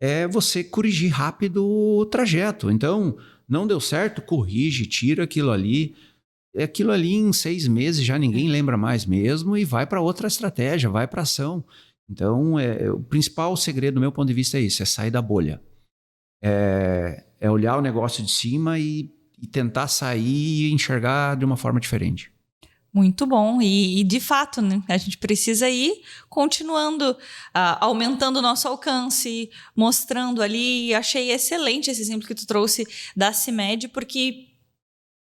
É você corrigir rápido o trajeto. Então, não deu certo, corrige, tira aquilo ali. Aquilo ali em 6 meses já ninguém lembra mais mesmo e vai para outra estratégia, vai para ação. Então, o principal segredo do meu ponto de vista é isso, é sair da bolha. É olhar o negócio de cima e tentar sair e enxergar de uma forma diferente. Muito bom. E de fato, né, a gente precisa ir continuando, aumentando o nosso alcance, mostrando ali. Achei excelente esse exemplo que tu trouxe da CIMED, porque,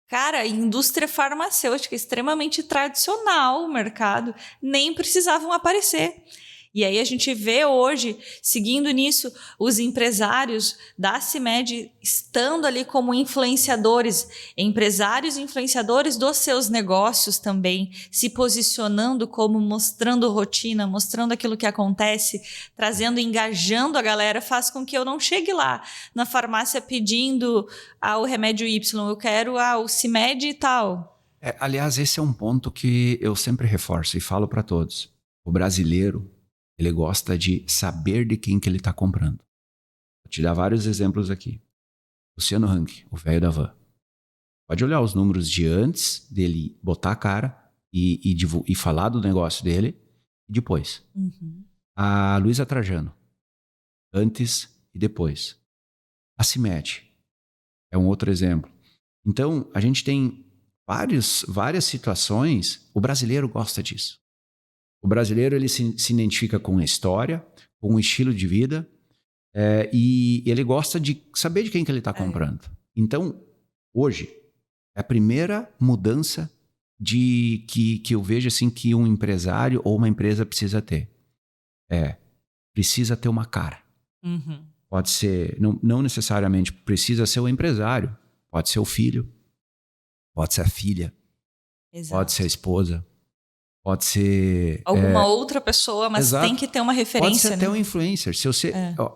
cara, indústria farmacêutica extremamente tradicional, o mercado, nem precisavam aparecer. E aí a gente vê hoje, seguindo nisso, os empresários da CIMED estando ali como influenciadores, empresários e influenciadores dos seus negócios também, se posicionando como mostrando rotina, mostrando aquilo que acontece, trazendo, engajando a galera, faz com que eu não chegue lá na farmácia pedindo o remédio Y, eu quero o CIMED e tal. Aliás, esse é um ponto que eu sempre reforço e falo para todos. O brasileiro, ele gosta de saber de quem que ele está comprando. Vou te dar vários exemplos aqui. Luciano Hang, o velho da van. Pode olhar os números de antes dele botar a cara e falar do negócio dele e depois. Uhum. A Luísa Trajano, antes e depois. A CIMED é um outro exemplo. Então, a gente tem várias situações, o brasileiro gosta disso. O brasileiro ele se identifica com a história, com o estilo de vida e ele gosta de saber de quem que ele está comprando. Então, hoje, é a primeira mudança que eu vejo assim, que um empresário ou uma empresa precisa ter. Precisa ter uma cara. Uhum. Pode ser, não necessariamente precisa ser o empresário, pode ser o filho, pode ser a filha, Exato. pode ser a esposa. Pode ser... alguma outra pessoa, mas exato. tem que ter uma referência. Pode ser até um influencer. Se você,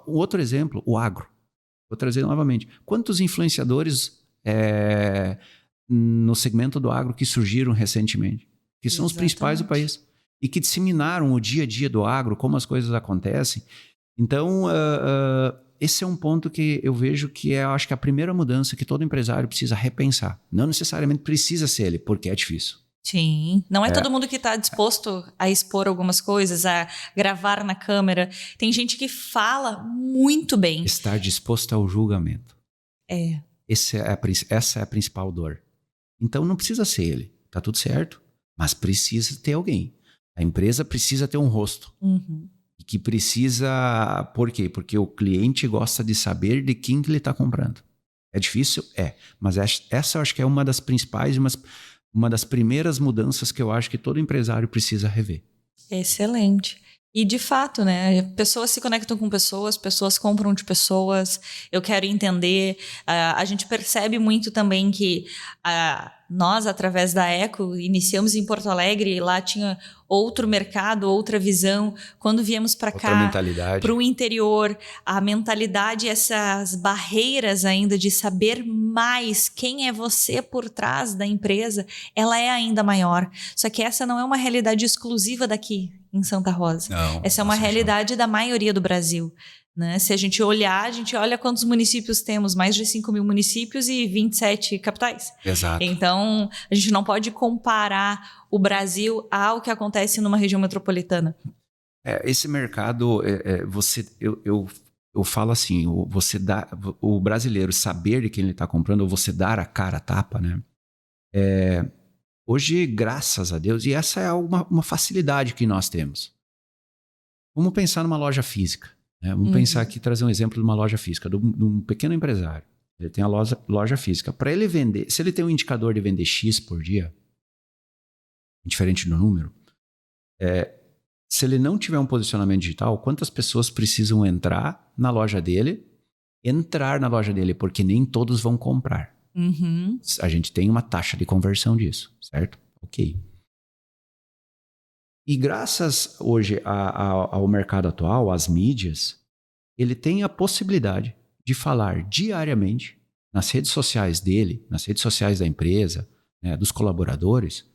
um outro exemplo, o agro. Vou trazer novamente. Quantos influenciadores no segmento do agro que surgiram recentemente? Que são os principais do país. E que disseminaram o dia a dia do agro, como as coisas acontecem. Então, esse é um ponto que eu vejo que eu acho que a primeira mudança que todo empresário precisa repensar. Não necessariamente precisa ser ele, porque é difícil. Sim, não é todo mundo que está disposto a expor algumas coisas, a gravar na câmera. Tem gente que fala muito bem. Estar disposto ao julgamento. Essa é a principal dor. Então não precisa ser ele, tá tudo certo, mas precisa ter alguém. A empresa precisa ter um rosto. Uhum. E que precisa... Por quê? Porque o cliente gosta de saber de quem que ele está comprando. É difícil? Mas essa eu acho que é uma das principais, uma das primeiras mudanças que eu acho que todo empresário precisa rever. Excelente. E de fato, né? Pessoas se conectam com pessoas compram de pessoas. Eu quero entender. A gente percebe muito também que nós, através da Eco, iniciamos em Porto Alegre e lá tinha outro mercado, outra visão. Quando viemos para cá, para o interior, a mentalidade, essas barreiras ainda de saber mais quem é você por trás da empresa, ela é ainda maior. Só que essa não é uma realidade exclusiva daqui em Santa Rosa. Não, essa é uma realidade da maioria do Brasil. Né? Se a gente olhar, a gente olha quantos municípios temos, mais de 5 mil municípios e 27 capitais. Exato. Então, a gente não pode comparar o Brasil ao que acontece numa região metropolitana. Esse mercado, eu falo assim, o brasileiro saber de quem ele está comprando, ou você dar a cara a tapa, né? Hoje, graças a Deus, e essa é uma facilidade que nós temos. Vamos pensar numa loja física. Né? Vamos pensar aqui, trazer um exemplo de uma loja física, de um pequeno empresário. Ele tem a loja física. Para ele vender, se ele tem um indicador de vender X por dia, diferente do número, se ele não tiver um posicionamento digital, quantas pessoas precisam entrar na loja dele, porque nem todos vão comprar. A gente tem uma taxa de conversão disso, certo? Ok. E graças hoje ao mercado atual, às mídias, ele tem a possibilidade de falar diariamente nas redes sociais dele, nas redes sociais da empresa, né, dos colaboradores,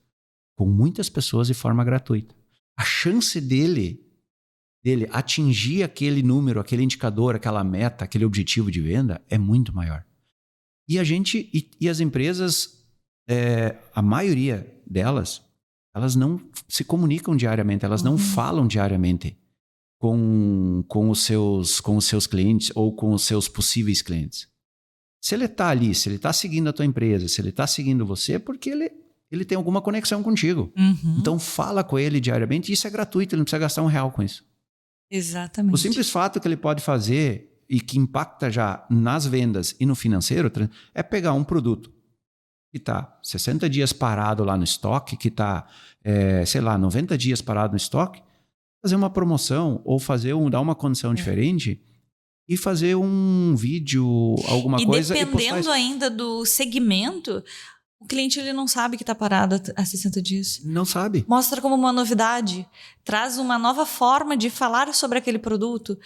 com muitas pessoas de forma gratuita. A chance dele atingir aquele número, aquele indicador, aquela meta, aquele objetivo de venda é muito maior. E as empresas, a maioria delas, elas não se comunicam diariamente, elas não falam diariamente com os seus clientes ou com os seus possíveis clientes. Se ele está ali, se ele está seguindo a tua empresa, se ele está seguindo você, é porque ele tem alguma conexão contigo. Então fala com ele diariamente, e isso é gratuito, ele não precisa gastar R$1 com isso. Exatamente. O simples fato que ele pode fazer e que impacta já nas vendas e no financeiro é pegar um produto que está 60 dias parado lá no estoque, que está, 90 dias parado no estoque, fazer uma promoção ou dar uma condição diferente e fazer um vídeo, alguma coisa. E dependendo ainda do segmento, o cliente ele não sabe que está parado há 60 dias. Não sabe. Mostra como uma novidade, traz uma nova forma de falar sobre aquele produto,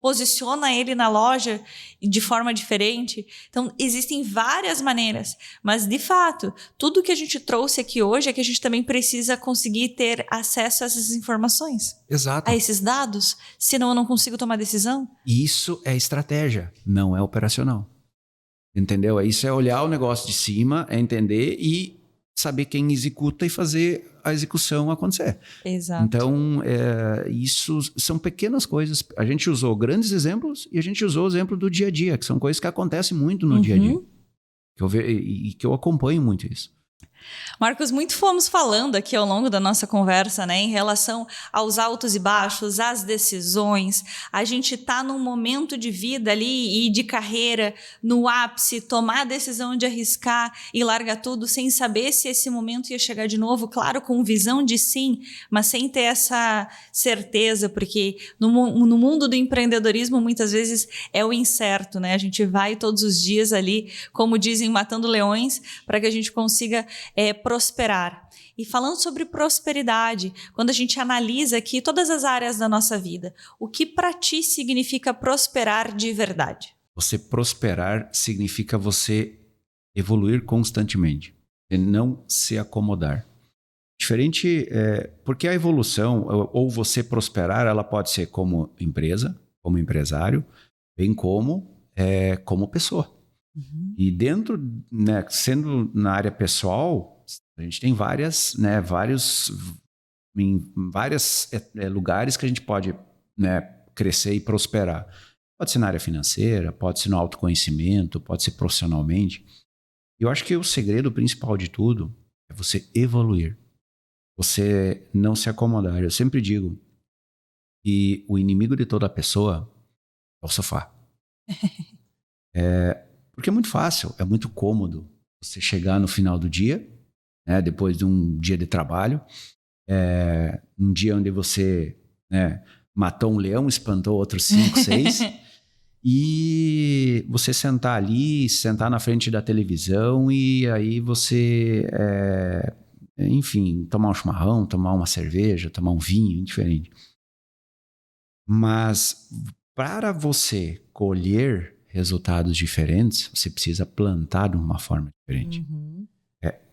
posiciona ele na loja de forma diferente. Então, existem várias maneiras. Mas, de fato, tudo que a gente trouxe aqui hoje é que a gente também precisa conseguir ter acesso a essas informações. Exato. A esses dados. Senão eu não consigo tomar decisão. Isso é estratégia, não é operacional. Entendeu? Isso é olhar o negócio de cima, é entender e saber quem executa e fazer a execução acontecer. Exato. Então, isso são pequenas coisas. A gente usou grandes exemplos e a gente usou o exemplo do dia a dia, que são coisas que acontecem muito no dia a dia. Que eu acompanho muito isso. Marcos, muito fomos falando aqui ao longo da nossa conversa, né, em relação aos altos e baixos, às decisões. A gente está num momento de vida ali e de carreira, no ápice, tomar a decisão de arriscar e largar tudo sem saber se esse momento ia chegar de novo, claro, com visão de sim, mas sem ter essa certeza, porque no mundo do empreendedorismo muitas vezes é o incerto, né? A gente vai todos os dias ali, como dizem, matando leões, para que a gente consiga prosperar. E falando sobre prosperidade, quando a gente analisa aqui todas as áreas da nossa vida, o que para ti significa prosperar de verdade? Você prosperar significa você evoluir constantemente e não se acomodar. Diferente, porque a evolução, ou você prosperar, ela pode ser como empresa, como empresário, bem como pessoa. E dentro, né, sendo na área pessoal, a gente tem vários lugares que a gente pode, né, crescer e prosperar. Pode ser na área financeira, pode ser no autoconhecimento, pode ser profissionalmente. Eu acho que o segredo principal de tudo é você evoluir. Você não se acomodar. Eu sempre digo que o inimigo de toda pessoa é o sofá. Porque é muito fácil, é muito cômodo você chegar no final do dia, né, depois de um dia de trabalho, um dia onde você, né, matou um leão, espantou outros 5, 6, e você sentar ali, sentar na frente da televisão e aí você, enfim, tomar um chimarrão, tomar uma cerveja, tomar um vinho, indiferente. Mas para você colher resultados diferentes, você precisa plantar de uma forma diferente.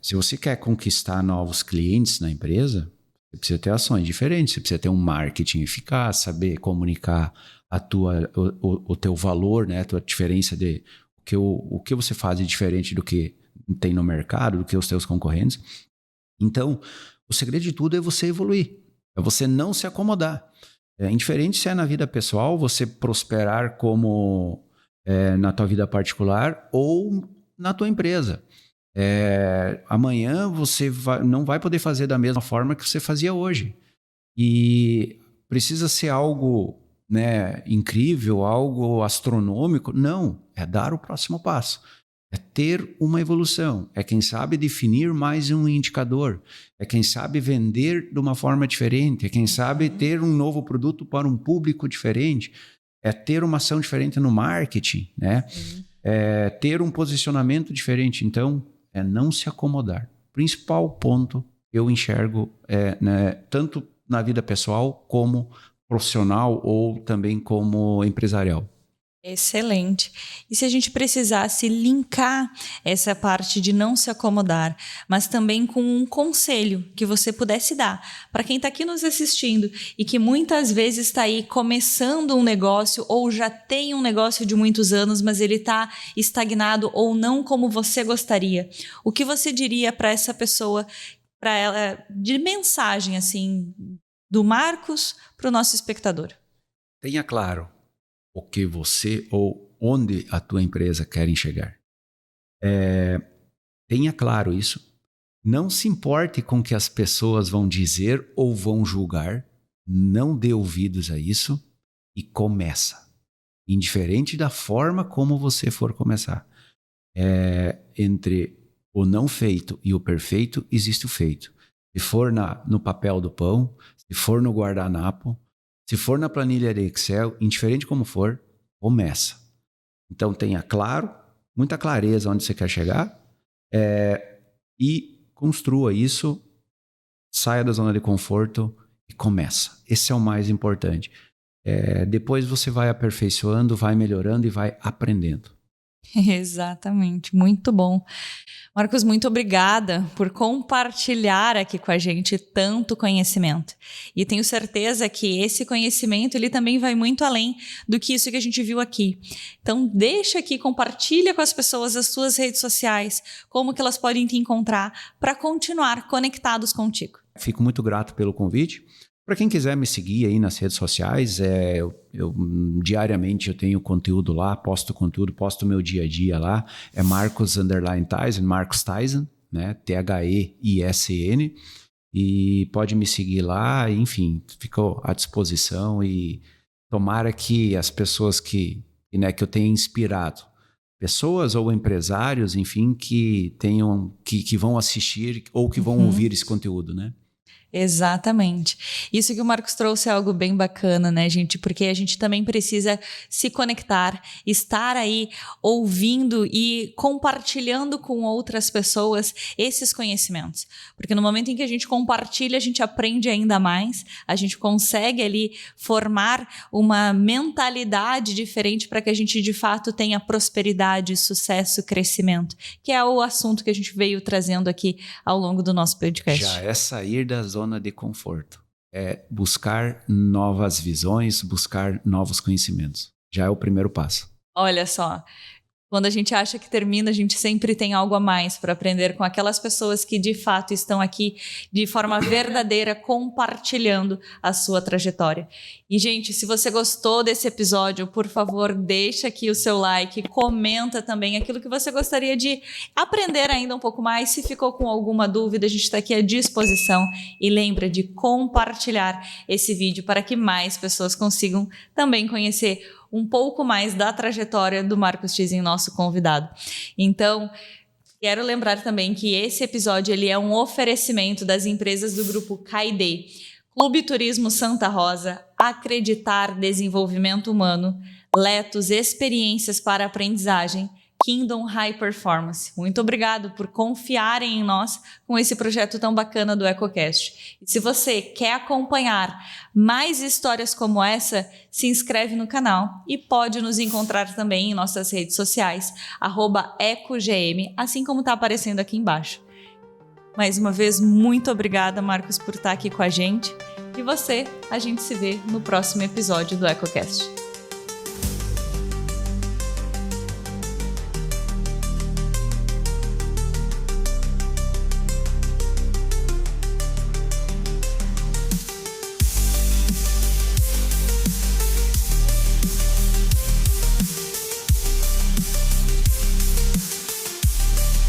Se você quer conquistar novos clientes na empresa, você precisa ter ações diferentes, você precisa ter um marketing eficaz, saber comunicar o teu valor, né, a tua diferença de o que você faz de diferente do que tem no mercado, do que os teus concorrentes. Então, o segredo de tudo é você evoluir, é você não se acomodar. Indiferente se é na vida pessoal, você prosperar como na tua vida particular ou na tua empresa. Amanhã você não vai poder fazer da mesma forma que você fazia hoje. E precisa ser algo né, incrível, algo astronômico. Não, é dar o próximo passo. É ter uma evolução. É quem sabe definir mais um indicador. É quem sabe vender de uma forma diferente. É quem sabe ter um novo produto para um público diferente. É ter uma ação diferente no marketing, né? É ter um posicionamento diferente. Então, é não se acomodar. Principal ponto eu enxergo, né, tanto na vida pessoal como profissional ou também como empresarial. Excelente. E se a gente precisasse linkar essa parte de não se acomodar, mas também com um conselho que você pudesse dar para quem está aqui nos assistindo e que muitas vezes está aí começando um negócio ou já tem um negócio de muitos anos, mas ele está estagnado ou não como você gostaria, o que você diria para essa pessoa, para ela, de mensagem assim, do Marcos para o nosso espectador? Tenha claro o que você ou onde a tua empresa quer chegar. Tenha claro isso. Não se importe com o que as pessoas vão dizer ou vão julgar. Não dê ouvidos a isso e começa. Indiferente da forma como você for começar. Entre o não feito e o perfeito, existe o feito. Se for no papel do pão, se for no guardanapo, se for na planilha de Excel, indiferente como for, começa. Então tenha claro, muita clareza onde você quer chegar e construa isso, saia da zona de conforto e começa. Esse é o mais importante. Depois você vai aperfeiçoando, vai melhorando e vai aprendendo. Exatamente, muito bom. Marcos, muito obrigada por compartilhar aqui com a gente tanto conhecimento. E tenho certeza que esse conhecimento ele também vai muito além do que isso que a gente viu aqui. Então, deixa aqui, compartilha com as pessoas as suas redes sociais, como que elas podem te encontrar para continuar conectados contigo. Fico muito grato pelo convite. Para quem quiser me seguir aí nas redes sociais, diariamente eu tenho conteúdo lá, posto meu dia a dia lá. É Marcos_Tyson, Marcos Tyson, né? THEISN. E pode me seguir lá, enfim, ficou à disposição. E tomara que as pessoas que eu tenha inspirado, pessoas ou empresários, enfim, que vão assistir ou que vão ouvir esse conteúdo, né? Exatamente. Isso que o Marcos trouxe é algo bem bacana, né, gente? Porque a gente também precisa se conectar, estar aí ouvindo e compartilhando com outras pessoas esses conhecimentos. Porque no momento em que a gente compartilha, a gente aprende ainda mais, a gente consegue ali formar uma mentalidade diferente para que a gente de fato tenha prosperidade, sucesso, crescimento, que é o assunto que a gente veio trazendo aqui ao longo do nosso podcast. Já é sair da zona de conforto. É buscar novas visões, buscar novos conhecimentos. Já é o primeiro passo. Olha só, quando a gente acha que termina, a gente sempre tem algo a mais para aprender com aquelas pessoas que de fato estão aqui de forma verdadeira compartilhando a sua trajetória. E, gente, se você gostou desse episódio, por favor, deixa aqui o seu like, comenta também aquilo que você gostaria de aprender ainda um pouco mais. Se ficou com alguma dúvida, a gente está aqui à disposição. E lembra de compartilhar esse vídeo para que mais pessoas consigam também conhecer um pouco mais da trajetória do Marcos Tyson, nosso convidado. Então, quero lembrar também que esse episódio ele é um oferecimento das empresas do grupo Caide, Clube Turismo Santa Rosa, Acreditar Desenvolvimento Humano, Letos Experiências para Aprendizagem, Kingdom High Performance. Muito obrigado por confiarem em nós com esse projeto tão bacana do EcoCast. E se você quer acompanhar mais histórias como essa, se inscreve no canal e pode nos encontrar também em nossas redes sociais, @EcoGM, assim como está aparecendo aqui embaixo. Mais uma vez, muito obrigada, Marcos, por estar aqui com a gente. E você, a gente se vê no próximo episódio do EcoCast.